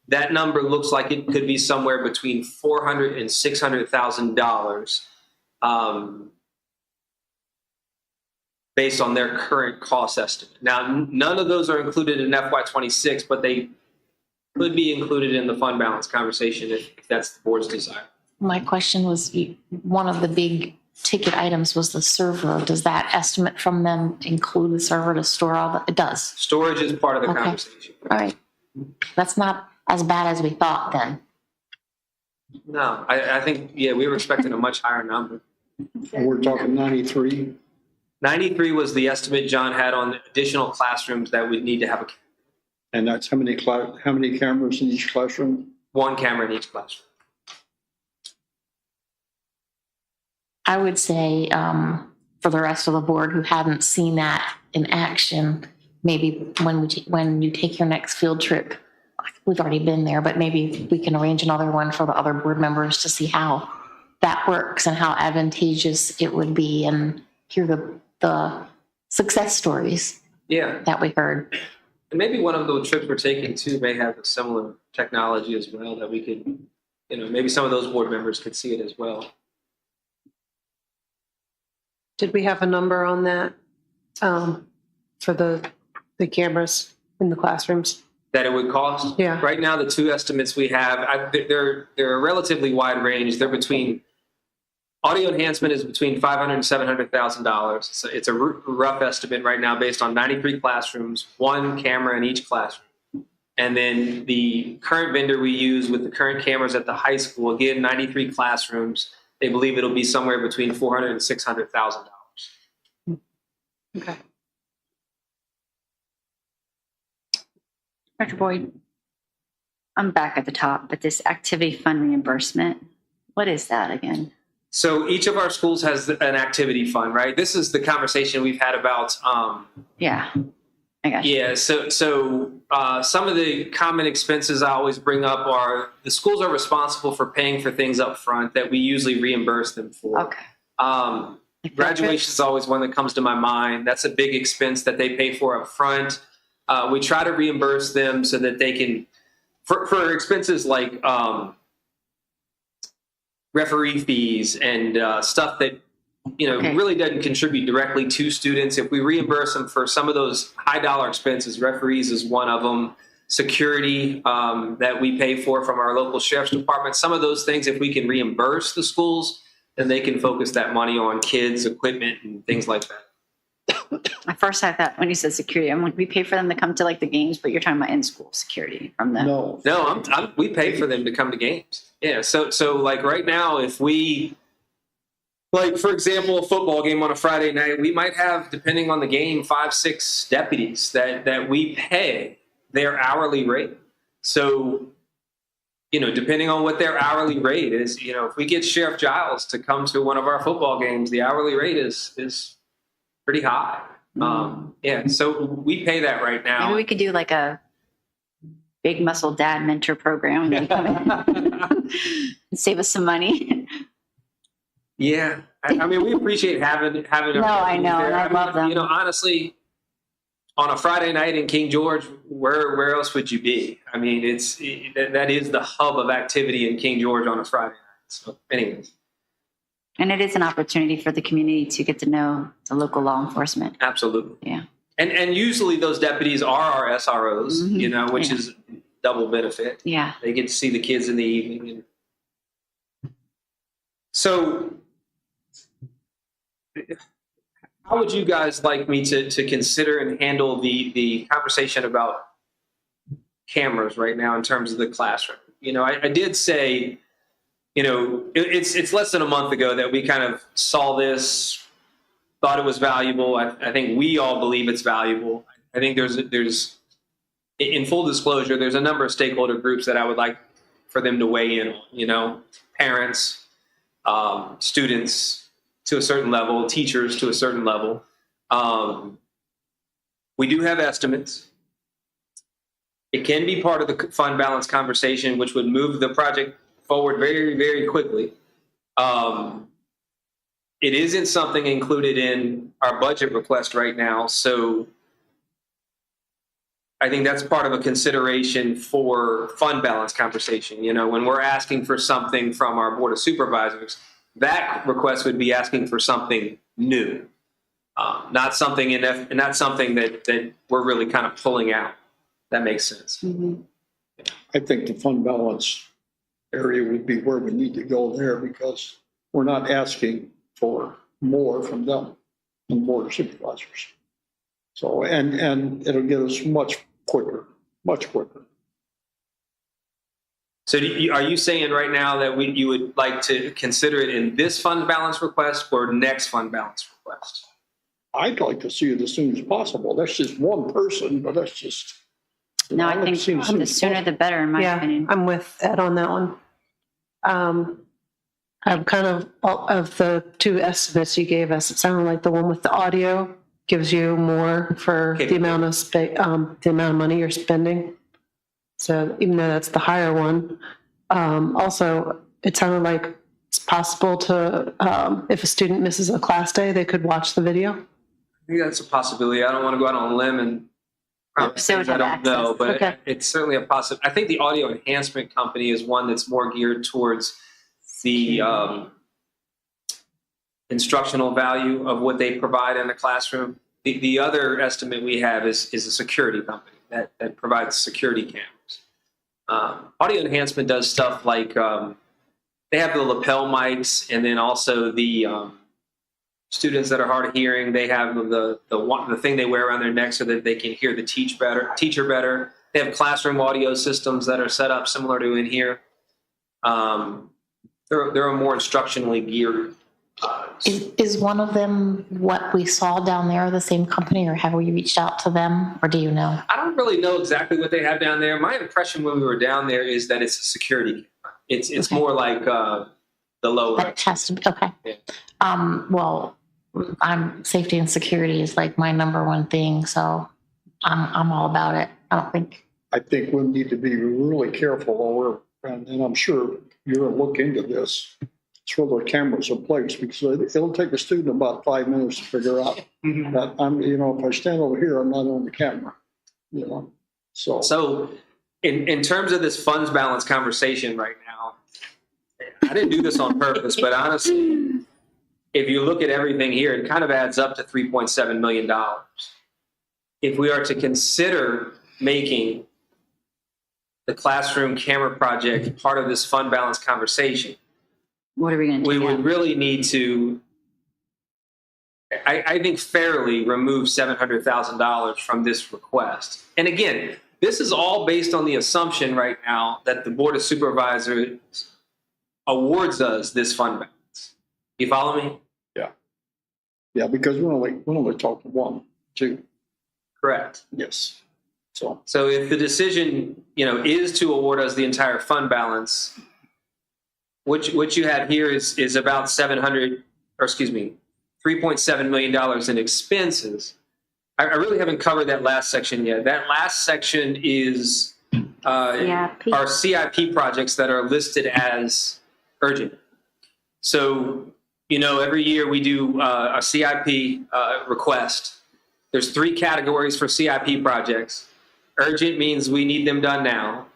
Speaker 2: That number looks like it could be somewhere between $400,000 and $600,000, based on their current cost estimate. Now, none of those are included in FY26, but they could be included in the fund balance conversation if that's the board's desire.
Speaker 4: My question was, one of the big ticket items was the server. Does that estimate from them include the server to store all the, it does?
Speaker 2: Storage is part of the
Speaker 4: Okay.
Speaker 2: conversation.
Speaker 4: All right. That's not as bad as we thought then.
Speaker 2: No, I think, yeah, we were expecting a much higher number.
Speaker 5: And we're talking 93.
Speaker 2: 93 was the estimate John had on the additional classrooms that would need to have
Speaker 5: And that's how many cameras in each classroom?
Speaker 2: one camera in each classroom.
Speaker 4: I would say, for the rest of the board who haven't seen that in action, maybe when you take your next field trip, we've already been there, but maybe we can arrange another one for the other board members to see how that works and how advantageous it would be, and hear the success stories
Speaker 2: Yeah,
Speaker 4: that we heard.
Speaker 2: and maybe one of the trips we're taking too may have a similar technology as well that we could, maybe some of those board members could see it as well.
Speaker 6: Did we have a number on that for the cameras in the classrooms?
Speaker 2: That it would cost?
Speaker 6: Yeah.
Speaker 2: Right now, the two estimates we have, they're a relatively wide range. They're between, audio enhancement is between $500,000 and $700,000. So it's a rough estimate right now based on 93 classrooms, one camera in each classroom. And then the current vendor we use with the current cameras at the high school, again, 93 classrooms, they believe it'll be somewhere between $400,000 and $600,000.
Speaker 6: Okay.
Speaker 3: Dr. Boyd, I'm back at the top, but this activity fund reimbursement, what is that again?
Speaker 2: So each of our schools has an activity fund, right? This is the conversation we've had about,
Speaker 3: Yeah, I got you.
Speaker 2: yeah, so some of the common expenses I always bring up are the schools are responsible for paying for things up front that we usually reimburse them for.
Speaker 3: Okay. Like
Speaker 2: Graduation is always one that comes to my mind. That's a big expense that they pay for up front. We try to reimburse them so that they can, for expenses like referee fees and stuff that
Speaker 3: Okay.
Speaker 2: really doesn't contribute directly to students. If we reimburse them for some of those high dollar expenses, referees is one of them, security that we pay for from our local sheriff's department, some of those things, if we can reimburse the schools, then they can focus that money on kids, equipment, and things like that.
Speaker 3: At first I thought when you said security, I'm like, we pay for them to come to like the games, but you're talking about in-school security from them.
Speaker 5: No.
Speaker 2: No, we pay for them to come to games. Yeah, so like right now, if we, like for example, a football game on a Friday night, we might have, depending on the game, 5-6 deputies that we pay their hourly rate. So, depending on what their hourly rate is, if we get Sheriff Giles to come to one of our football games, the hourly rate is pretty high. Yeah, so we pay that right now.
Speaker 3: Maybe we could do like a big muscle dad mentor program and they come in and save us some money.
Speaker 2: Yeah, I mean, we appreciate having.
Speaker 3: No, I know, and I love them.
Speaker 2: Honestly, on a Friday night in King George, where else would you be? I mean, that is the hub of activity in King George on a Friday night. So, anyways,
Speaker 3: And it is an opportunity for the community to get to know the local law enforcement.
Speaker 2: absolutely.
Speaker 3: Yeah.
Speaker 2: And usually those deputies are our SROs,
Speaker 3: Mhm.
Speaker 2: which
Speaker 3: Yeah.
Speaker 2: is double benefit.
Speaker 3: Yeah.
Speaker 2: They get to see the kids in the evening. So, how would you guys like me to consider and handle the conversation about cameras right now in terms of the classroom? I did say, it's less than a month ago that we kind of saw this, thought it was valuable. I think we all believe it's valuable. I think there's in full disclosure, there's a number of stakeholder groups that I would like for them to weigh in on, parents, students to a certain level, teachers to a certain level. We do have estimates. It can be part of the fund balance conversation, which would move the project forward very, very quickly. It isn't something included in our budget request right now, so I think that's part of a consideration for fund balance conversation. You know, when we're asking for something from our Board of Supervisors, that request would be asking for something new, not something not something that we're really kind of pulling out. That makes sense.
Speaker 5: I think the fund balance area would be where we need to go there because we're not asking for more from them, from the Board of Supervisors. So, and it'll get us much quicker.
Speaker 2: So are you saying right now that you would like to consider it in this fund balance request or next fund balance request?
Speaker 5: I'd like to see it as soon as possible. That's just one person, but that's just.
Speaker 3: No, I
Speaker 5: I'd like
Speaker 3: think
Speaker 5: to see it as soon
Speaker 3: the
Speaker 5: as
Speaker 3: sooner the better, in my
Speaker 6: Yeah,
Speaker 3: opinion.
Speaker 6: I'm with Ed on that one. I'm kind of the two estimates you gave us, it sounded like the one with the audio gives you more for the amount of money you're spending. So even though that's the higher one, also it sounded like it's possible to, if a student misses a class day, they could watch the video.
Speaker 2: I think that's a possibility. I don't want to go out on a limb and promise
Speaker 3: So
Speaker 2: things I
Speaker 3: have
Speaker 2: don't know,
Speaker 3: access.
Speaker 2: but
Speaker 6: Okay.
Speaker 2: it's certainly a possibility. I think the audio enhancement company is one that's more geared towards the instructional value of what they provide in the classroom. The other estimate we have is a security company that provides security cameras. Audio enhancement does stuff like they have the lapel mics, and then also the students that are hard of hearing, they have the thing they wear around their neck so that they can hear the teacher better. They have classroom audio systems that are set up similar to in here. They're a more instructionally geared.
Speaker 4: Is one of them what we saw down there, the same company, or have we reached out to them, or do you know?
Speaker 2: I don't really know exactly what they have down there. My impression when we were down there is that it's a security camera. It's
Speaker 4: Okay.
Speaker 2: more like the low.
Speaker 4: That has to be, okay.
Speaker 2: Yeah.
Speaker 4: Well, safety and security is like my number one thing, so I'm all about it.
Speaker 5: I think we need to be really careful while and I'm sure you're going to look into this. It's where the cameras are placed because it'll take a student about 5 minutes to figure out that if I stand over here, I'm not on the camera,
Speaker 2: So in terms of this funds balance conversation right now, I didn't do this on purpose, but honestly, if you look at everything here, it kind of adds up to $3.7 million. If we are to consider making the classroom camera project part of this fund balance conversation,
Speaker 3: What are we going to
Speaker 2: we
Speaker 3: do?
Speaker 2: would really need to, I think, fairly remove $700,000 from this request. And again, this is all based on the assumption right now that the Board of Supervisors awards us this fund balance. You follow me?
Speaker 5: Yeah, because we're only talking 1, 2.
Speaker 2: Correct.
Speaker 5: Yes.
Speaker 2: So if the decision, is to award us the entire fund balance, what you have here is about $3.7 million in expenses. I really haven't covered that last section yet. That last section is our CIP projects that are listed as urgent. So, every year we do a CIP request. There's 3 categories for CIP projects. Urgent means we need them done now.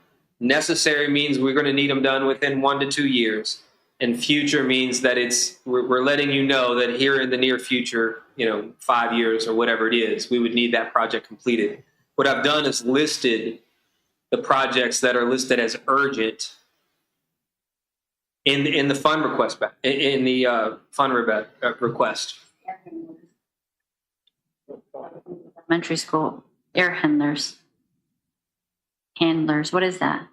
Speaker 2: Necessary means we're going to need them done within 1 to 2 years. And future means that we're letting you know that here in the near future, 5 years or whatever it is, we would need that project completed. What I've done is listed the projects that are listed as urgent in the fund request, in the fund request.
Speaker 3: Elementary school, air handlers. What is that?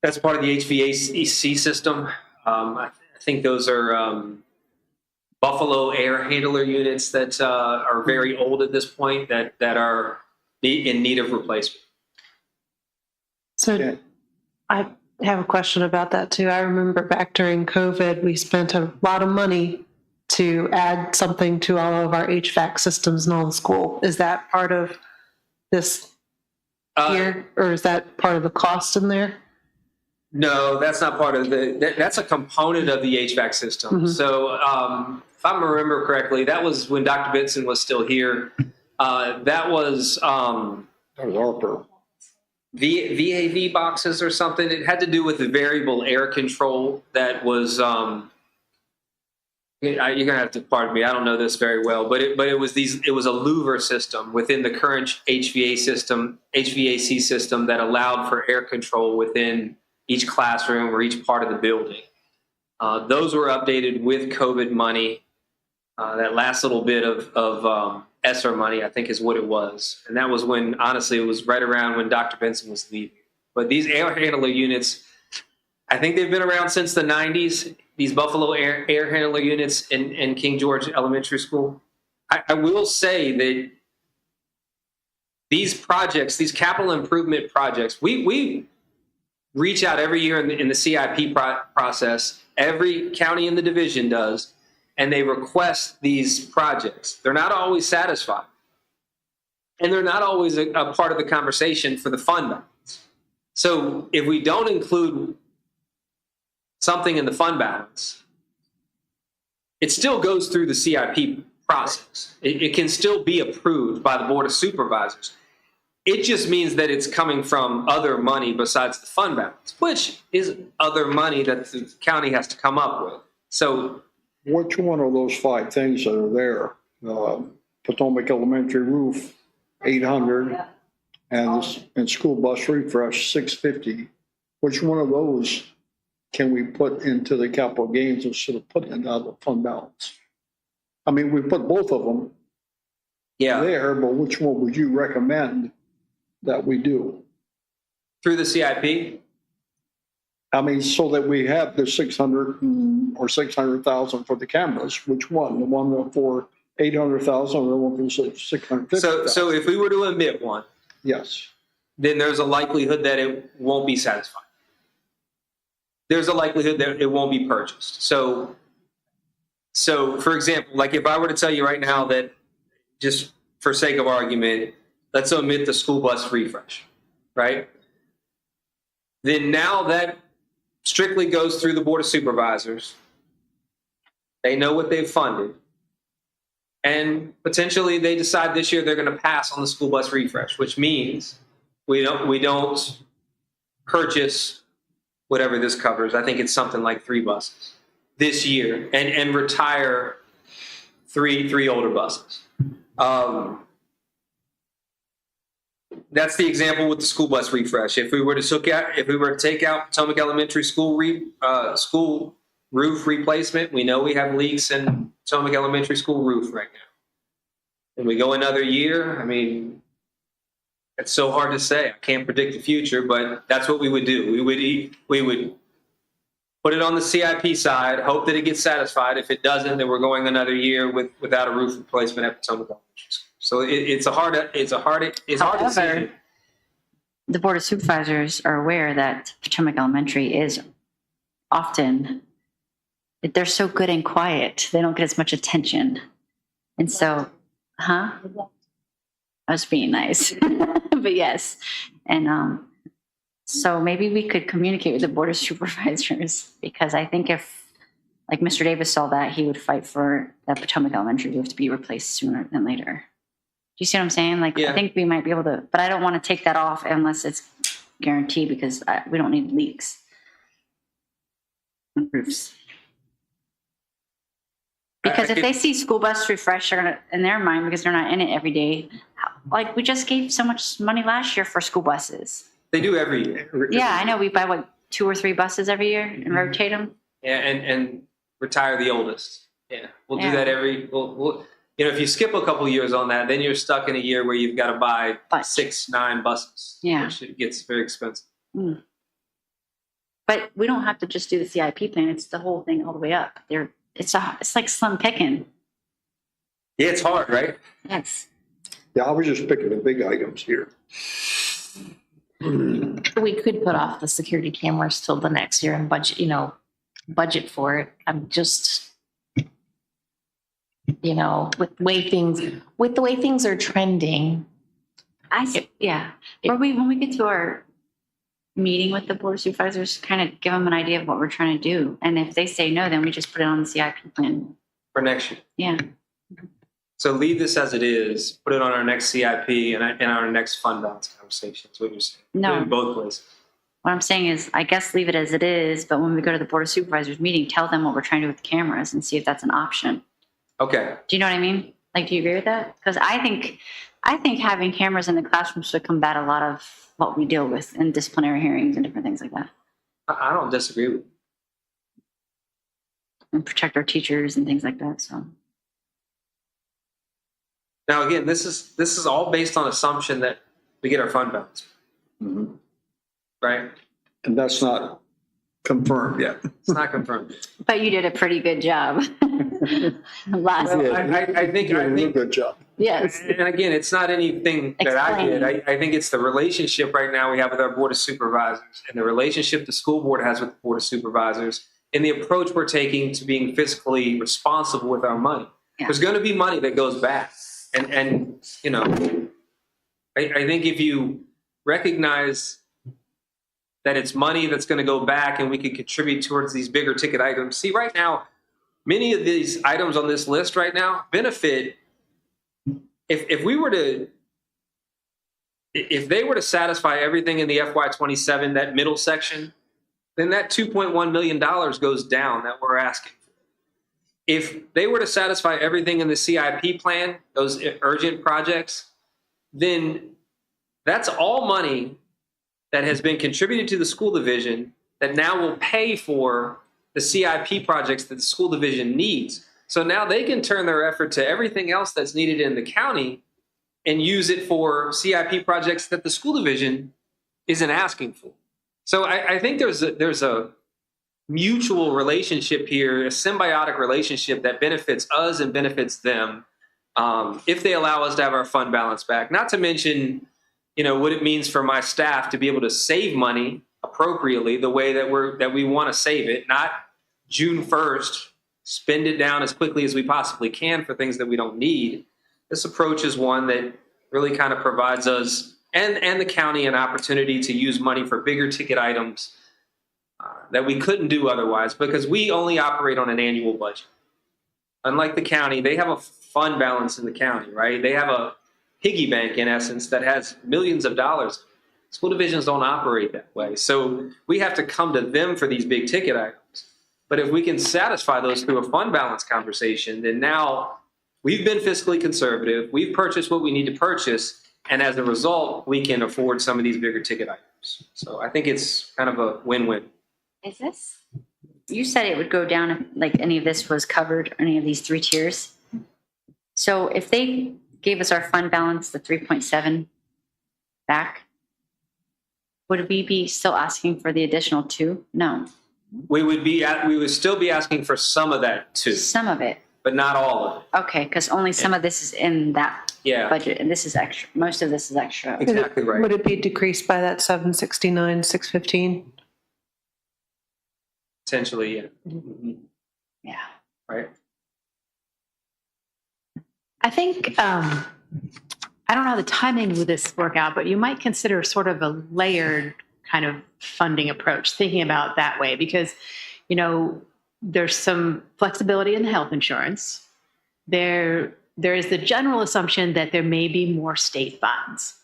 Speaker 2: That's part of the HVAC system. I think those are Buffalo air handler units that are very old at this point that are in need of replacement.
Speaker 6: So I have a question about that too. I remember back during COVID, we spent a lot of money to add something to all of our HVAC systems in all the school. Is that part of this here? Or is that part of the cost in there?
Speaker 2: No, that's not part of that's a component of the HVAC system. So if I remember correctly, that was when Dr. Benson was still here. That was
Speaker 5: That was ARPA.
Speaker 2: VAV boxes or something. It had to do with the variable air control that was, you're going to have to pardon me, I don't know this very well, but it was it was a louver system within the current HVAC system that allowed for air control within each classroom or each part of the building. Those were updated with COVID money. That last little bit of ESSER money, I think is what it was. And that was when, honestly, it was right around when Dr. Benson was leaving. But these air handler units, I think they've been around since the 90s, these Buffalo air handler units in King George Elementary School. I will say that these projects, these capital improvement projects, we reach out every year in the CIP process. Every county in the division does. And they request these projects. They're not always satisfied. And they're not always a part of the conversation for the fund balance. So if we don't include something in the fund balance, it still goes through the CIP process. It can still be approved by the Board of Supervisors. It just means that it's coming from other money besides the fund balance, which is other money that the county has to come up with. So
Speaker 5: Which one of those 5 things that are there? Potomac Elementary roof, 800, and school bus refresh, 650. Which one of those can we put into the capital gains instead of putting it out of the fund balance? I mean, we put both of them there, but which one would you recommend that we do?
Speaker 2: through the CIP,
Speaker 5: I mean, so that we have the 600 or 600,000 for the cameras, which one? The one for 800,000 or the one for 650,000?
Speaker 2: so if we were to omit one,
Speaker 5: Yes.
Speaker 2: then there's a likelihood that it won't be satisfied. There's a likelihood that it won't be purchased. So for example, like if I were to tell you right now that, just for sake of argument, let's omit the school bus refresh, right? Then now that strictly goes through the Board of Supervisors. They know what they've funded. And potentially they decide this year they're going to pass on the school bus refresh, which means we don't purchase whatever this covers. I think it's something like 3 buses this year and retire three older buses. That's the example with the school bus refresh. If we were to take out Potomac Elementary School school roof replacement, we know we have leaks in Potomac Elementary School roof right now. And we go another year, I mean, it's so hard to say. I can't predict the future, but that's what we would do. We would put it on the CIP side, hope that it gets satisfied. If it doesn't, then we're going another year without a roof replacement at Potomac Elementary School. So it's hard to see.
Speaker 3: The Board of Supervisors are aware that Potomac Elementary is often, they're so good and quiet. They don't get as much attention. And so, I was being nice, but yes. And so maybe we could communicate with the Board of Supervisors, because I think if, like Mr. Davis saw that, he would fight for the Potomac Elementary roof to be replaced sooner than later. Do you see what I'm saying? Like,
Speaker 2: yeah.
Speaker 3: I think we might be able to, but I don't want to take that off unless it's guaranteed, because we don't need leaks on roofs. Because if they see school bus refresh, they're gonna, in their mind, because they're not in it every day, like we just gave so much money last year for school buses.
Speaker 2: They do every year.
Speaker 3: Yeah, I know. We buy 2 or 3 buses every year and rotate them.
Speaker 2: Yeah, and retire the oldest. Yeah, we'll do
Speaker 3: Yeah.
Speaker 2: that we'll if you skip a couple years on that, then you're stuck in a year where you've got to buy 6-9 buses.
Speaker 3: Yeah.
Speaker 2: Which it gets very expensive.
Speaker 3: But we don't have to just do the CIP plan. It's the whole thing all the way up. It's like slim picking.
Speaker 2: Yeah, it's hard, right?
Speaker 3: Yes.
Speaker 5: Yeah, I was just picking the big items here.
Speaker 4: We could put off the security cameras till the next year and budget for it. I'm just, with the way things are trending,
Speaker 3: Yeah. When we get to our meeting with the board of supervisors, kind of give them an idea of what we're trying to do. And if they say no, then we just put it on the CIP plan.
Speaker 2: For next year.
Speaker 3: Yeah.
Speaker 2: So leave this as it is, put it on our next CIP and our next fund balance conversation, is what you're saying.
Speaker 3: No.
Speaker 2: Do it both places.
Speaker 3: What I'm saying is, I guess leave it as it is, but when we go to the board of supervisors meeting, tell them what we're trying to do with the cameras and see if that's an option.
Speaker 2: Okay.
Speaker 3: Do you know what I mean? Like, do you agree with that? Because I think having cameras in the classrooms should combat a lot of what we deal with in disciplinary hearings and different things like that,
Speaker 2: I don't disagree with you.
Speaker 3: and protect our teachers and things like that. So
Speaker 2: Now, again, this is all based on assumption that we get our fund balance. Right?
Speaker 5: And that's not confirmed yet.
Speaker 2: It's not confirmed.
Speaker 3: but you did a pretty good job last.
Speaker 2: Well, I think
Speaker 5: You're doing a good job.
Speaker 3: Yes.
Speaker 2: and again, it's not anything that I did. I think it's the relationship right now we have with our board of supervisors and the relationship the school board has with the board of supervisors and the approach we're taking to being fiscally responsible with our money.
Speaker 3: Yeah.
Speaker 2: There's going to be money that goes back. And you know, I think if you recognize that it's money that's going to go back and we can contribute towards these bigger ticket items. See, right now, many of these items on this list right now benefit. If they were to satisfy everything in the FY27, that middle section, then that $2.1 million goes down that we're asking. If they were to satisfy everything in the CIP plan, those urgent projects, then that's all money that has been contributed to the school division that now will pay for the CIP projects that the school division needs. So now they can turn their effort to everything else that's needed in the county and use it for CIP projects that the school division isn't asking for. So I think there's a mutual relationship here, a symbiotic relationship that benefits us and benefits them if they allow us to have our fund balance back. Not to mention, you know, what it means for my staff to be able to save money appropriately the way that we want to save it, not June 1st, spend it down as quickly as we possibly can for things that we don't need. This approach is one that really kind of provides us and the county an opportunity to use money for bigger ticket items that we couldn't do otherwise because we only operate on an annual budget. Unlike the county, they have a fund balance in the county, right? They have a piggy bank, in essence, that has millions of dollars. School divisions don't operate that way. So we have to come to them for these big ticket items. But if we can satisfy those through a fund balance conversation, then now we've been fiscally conservative. We've purchased what we need to purchase. And as a result, we can afford some of these bigger ticket items. So I think it's kind of a win-win.
Speaker 3: Is this? You said it would go down if like any of this was covered, any of these 3 tiers. So if they gave us our fund balance, the 3.7 back, would we be still asking for the additional 2? No,
Speaker 2: We would still be asking for some of that too,
Speaker 3: some of it.
Speaker 2: but not all of it.
Speaker 3: Okay, because only some of this is in that
Speaker 2: Yeah,
Speaker 3: budget, and this is extra. Most of this is extra.
Speaker 2: exactly right.
Speaker 6: Would it be decreased by that 769, 615?
Speaker 2: Potentially, yeah. Mhm.
Speaker 3: Yeah.
Speaker 2: Right.
Speaker 7: I think, I don't know how the timing of this work out, but you might consider sort of a layered kind of funding approach, thinking about that way, because, you know, there's some flexibility in the health insurance. There is the general assumption that there may be more state funds.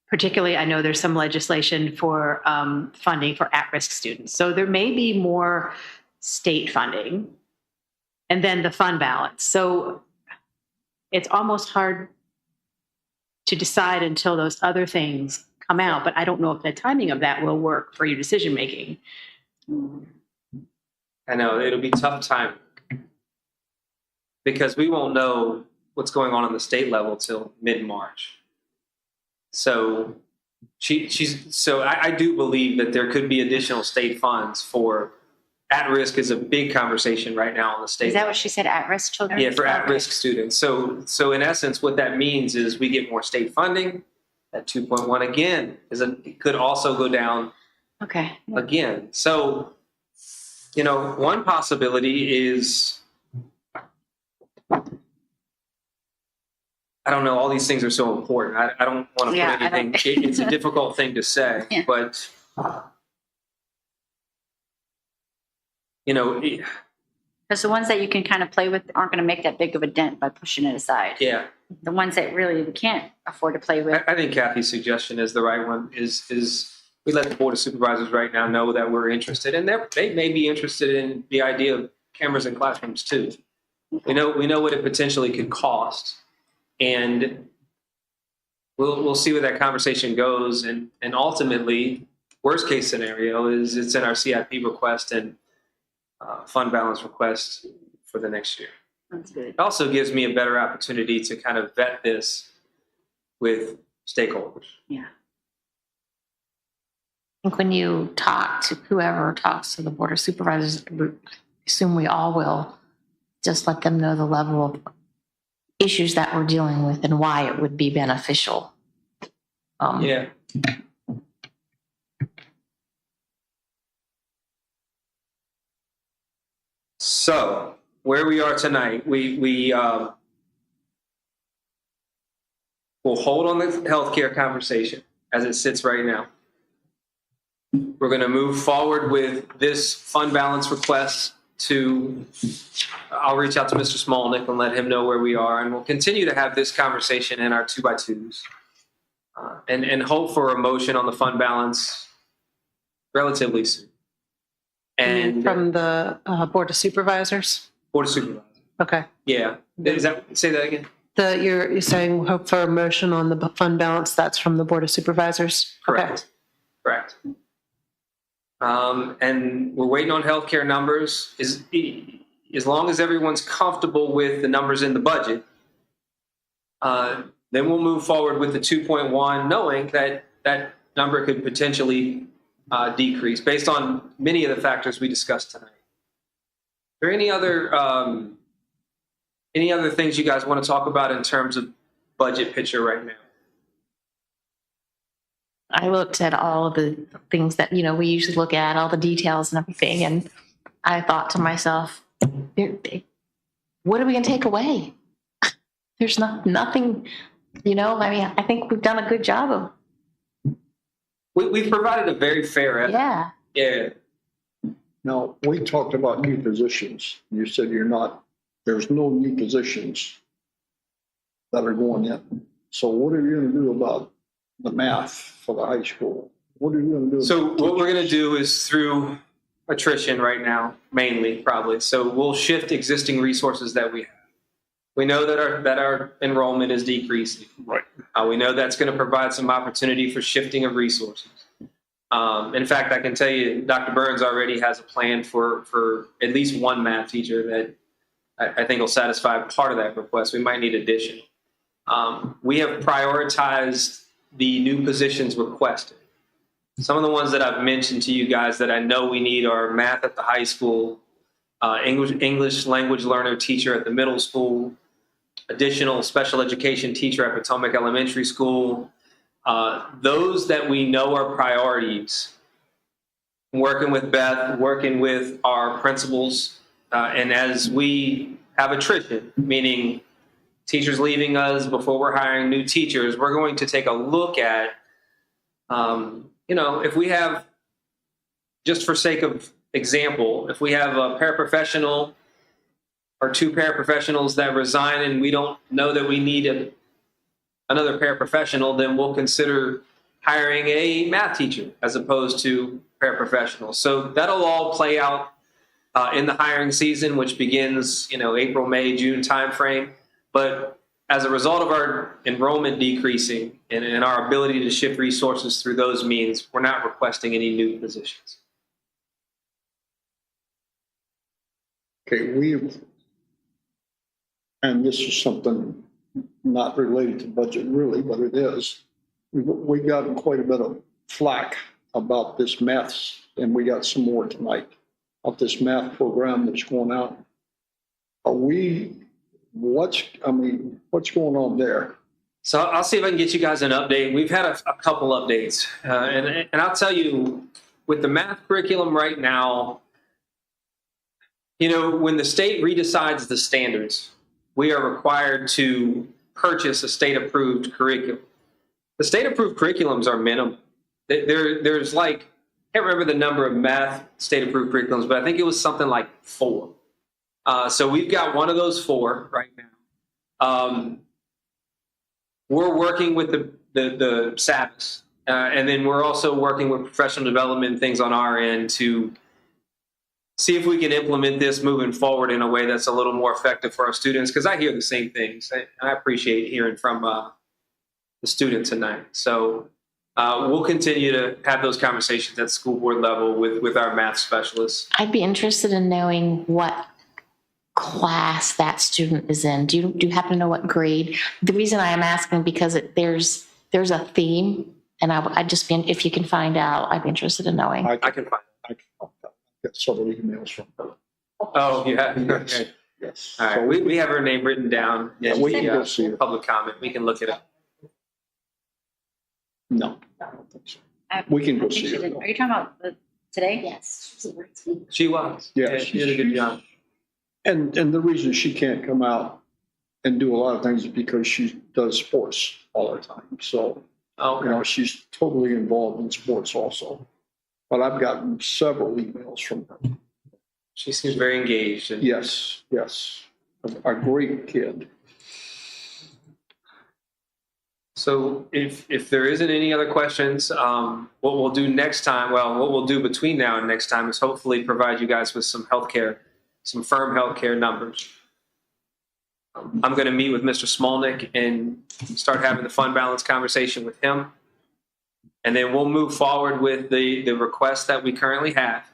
Speaker 7: Particularly, I know there's some legislation for funding for at-risk students. So there may be more state funding and then the fund balance. So it's almost hard to decide until those other things come out, but I don't know if the timing of that will work for your decision-making.
Speaker 2: I know it'll be tough time because we won't know what's going on the state level till mid-March. So I do believe that there could be additional state funds for at-risk is a big conversation right now on the state
Speaker 3: Is that
Speaker 2: level.
Speaker 3: what she said, at-risk children?
Speaker 2: Yeah, for at-risk students. So in essence, what that means is we get more state funding. That 2.1 again it could also go down
Speaker 3: Okay.
Speaker 2: again. So, you know, one possibility is I don't know, all these things are so important. I don't want to
Speaker 3: Yeah,
Speaker 2: put anything, it's a difficult thing to say,
Speaker 3: Yeah.
Speaker 2: but, you know,
Speaker 3: Because the ones that you can kind of play with aren't going to make that big of a dent by pushing it aside.
Speaker 2: yeah,
Speaker 3: The ones that really we can't afford to play with.
Speaker 2: I think Kathy's suggestion is the right one, is we let the Board of Supervisors right now know that we're interested, and they may be interested in the idea of cameras in classrooms too. We know what it potentially could cost, and we'll see where that conversation goes, and ultimately, worst case scenario is it's in our CIP request and fund balance request for the next year.
Speaker 3: That's good.
Speaker 2: It also gives me a better opportunity to kind of vet this with stakeholders.
Speaker 3: Yeah.
Speaker 4: I think when you talk to whoever talks to the Board of Supervisors, I assume we all will, just let them know the level of issues that we're dealing with and why it would be beneficial.
Speaker 2: Yeah. So where we are tonight, we'll hold on the healthcare conversation as it sits right now. We're going to move forward with this fund balance request I'll reach out to Mr. Smolnick and let him know where we are, and we'll continue to have this conversation in our 2x2s and hope for a motion on the fund balance relatively soon. And
Speaker 6: From the Board of Supervisors?
Speaker 2: Board of Supervisors.
Speaker 6: Okay.
Speaker 2: Yeah. Say that again?
Speaker 6: You're saying hope for a motion on the fund balance, that's from the Board of Supervisors?
Speaker 2: Correct. Correct. And we're waiting on healthcare numbers. As long as everyone's comfortable with the numbers in the budget, then we'll move forward with the 2.1, knowing that that number could potentially decrease based on many of the factors we discussed tonight. Are there any other things you guys want to talk about in terms of budget picture right now?
Speaker 4: I looked at all of the things that, we usually look at, all the details and everything, and I thought to myself, what are we going to take away? There's nothing, I think we've done a good job of.
Speaker 2: We've provided a very fair estimate.
Speaker 4: Yeah.
Speaker 2: Yeah.
Speaker 5: Now, we talked about new positions. You said there's no new positions that are going in. So what are you going to do about the math for the high school? What are you going to do?
Speaker 2: So what we're going to do is through attrition right now, mainly probably. So we'll shift existing resources that we have. We know that our enrollment is decreasing.
Speaker 5: Right.
Speaker 2: We know that's going to provide some opportunity for shifting of resources. In fact, I can tell you, Dr. Burns already has a plan for at least one math teacher that I think will satisfy part of that request. We might need additional. We have prioritized the new positions requested. Some of the ones that I've mentioned to you guys that I know we need are math at the high school, English language learner teacher at the middle school, additional special education teacher at Potomac Elementary School. Those that we know are priorities, working with Beth, working with our principals, and as we have attrition, meaning teachers leaving us before we're hiring new teachers, we're going to take a look at, if we have, just for sake of example, if we have a paraprofessional or two paraprofessionals that resign and we don't know that we need another paraprofessional, then we'll consider hiring a math teacher as opposed to paraprofessionals. So that'll all play out in the hiring season, which begins, April, May, June timeframe. But as a result of our enrollment decreasing and our ability to shift resources through those means, we're not requesting any new positions.
Speaker 5: Okay, and this is something not related to budget really, but it is. We got quite a bit of flack about this math, and we got some more tonight of this math program that's going out. What's going on there?
Speaker 2: So I'll see if I can get you guys an update. We've had a couple updates. And I'll tell you, with the math curriculum right now, when the state redecides the standards, we are required to purchase a state-approved curriculum. The state-approved curriculums are minimum. There's like, I can't remember the number of math state-approved curriculums, but I think it was something like 4. So we've got one of those 4 right now. We're working with the SABs, and then we're also working with professional development things on our end to see if we can implement this moving forward in a way that's a little more effective for our students, because I hear the same things. I appreciate hearing from the student tonight. So we'll continue to have those conversations at school board level with our math specialists.
Speaker 4: I'd be interested in knowing what class that student is in. Do you happen to know what grade? The reason I am asking because there's a theme, and I'd just be, if you can find out, I'd be interested in knowing.
Speaker 2: I can find.
Speaker 5: I get several emails from her.
Speaker 2: Oh, yeah.
Speaker 5: Yes.
Speaker 2: Okay.
Speaker 5: Yes.
Speaker 2: All right.
Speaker 5: So
Speaker 2: We have her name written down.
Speaker 5: Yeah, we can go see her.
Speaker 2: Public comment. We can look it up.
Speaker 5: No, I don't think so. We can go see her.
Speaker 3: Are you talking about today?
Speaker 4: Yes.
Speaker 2: She was.
Speaker 5: Yeah,
Speaker 2: She did a good job.
Speaker 5: And the reason she can't come out and do a lot of things is because she does sports all the time. So,
Speaker 2: Oh,
Speaker 5: you know, she's totally involved in sports also. But I've gotten several emails from her.
Speaker 2: she seems very engaged. And
Speaker 5: Yes, yes. A great kid.
Speaker 2: So if there isn't any other questions, what we'll do next time, what we'll do between now and next time is hopefully provide you guys with some firm healthcare numbers. I'm going to meet with Mr. Smolnick and start having the fund balance conversation with him. And then we'll move forward with the request that we currently have,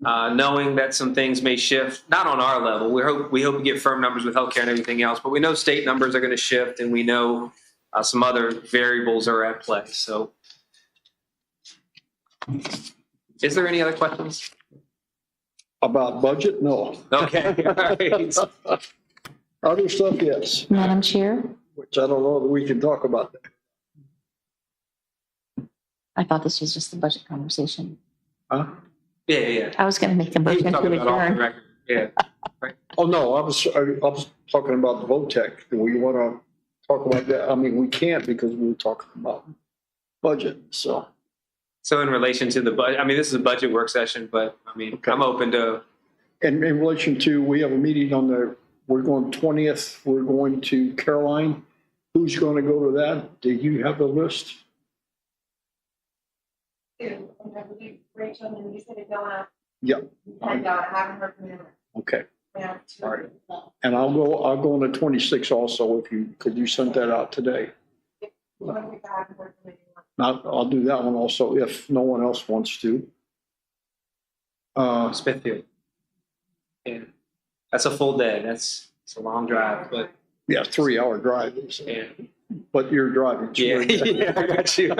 Speaker 2: knowing that some things may shift, not on our level. We hope to get firm numbers with healthcare and everything else, but we know state numbers are going to shift, and we know some other variables are at play. So is there any other questions?
Speaker 5: About budget? No.
Speaker 2: Okay. All right.
Speaker 5: Other stuff, yes,
Speaker 4: Madam Chair,
Speaker 5: which I don't know that we can talk about that.
Speaker 4: I thought this was just the budget conversation.
Speaker 5: Huh?
Speaker 2: Yeah.
Speaker 4: I was going to make a
Speaker 2: We
Speaker 4: motion
Speaker 2: can talk
Speaker 4: to
Speaker 2: about off the
Speaker 4: adjourn.
Speaker 2: record. Yeah.
Speaker 5: Oh, no, I was talking about the VOTEC. Do we want to talk about that? I mean, we can't because we were talking about budget, so.
Speaker 2: So in relation to the budget, I mean, this is a budget work session, but I mean,
Speaker 5: Okay.
Speaker 2: I'm open to,
Speaker 5: And in relation to, we have a meeting we're going 20th, we're going to Caroline. Who's going to go to that? Do you have the list?
Speaker 1: Rachel, and you said it going up.
Speaker 5: Yep.
Speaker 1: I haven't heard from him.
Speaker 5: Okay,
Speaker 1: Yeah.
Speaker 5: all right. And I'll go on the 26th also could you send that out today? I'll do that one also if no one else wants to.
Speaker 2: Smithfield. Yeah. That's a full day. It's a long drive, but
Speaker 5: Yeah, 3-hour drive,
Speaker 2: yeah.
Speaker 5: but you're driving.
Speaker 2: Yeah, yeah, I got you.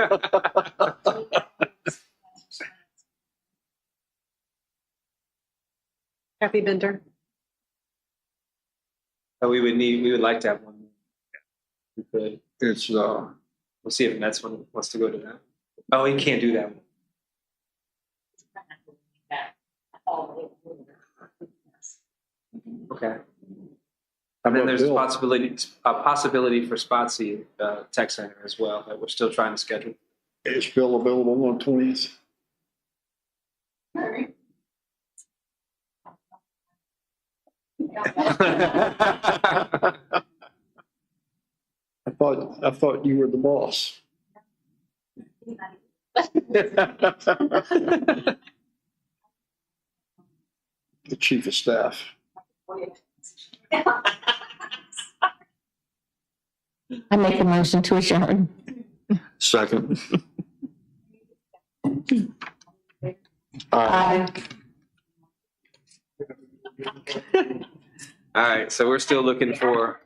Speaker 6: Kathy Bender.
Speaker 2: But we would like to have one. We could.
Speaker 5: It's,
Speaker 2: We'll see if Mets wants to go to that. Oh, he can't do that one. Okay. And then there's a possibility for Spotsy Tech Center as well that we're still trying to schedule.
Speaker 5: Is Bill available on 20th? I thought you were the boss. The chief of staff.
Speaker 4: I make a motion to adjourn.
Speaker 5: Second.
Speaker 6: Aye.
Speaker 2: All right, so we're still looking for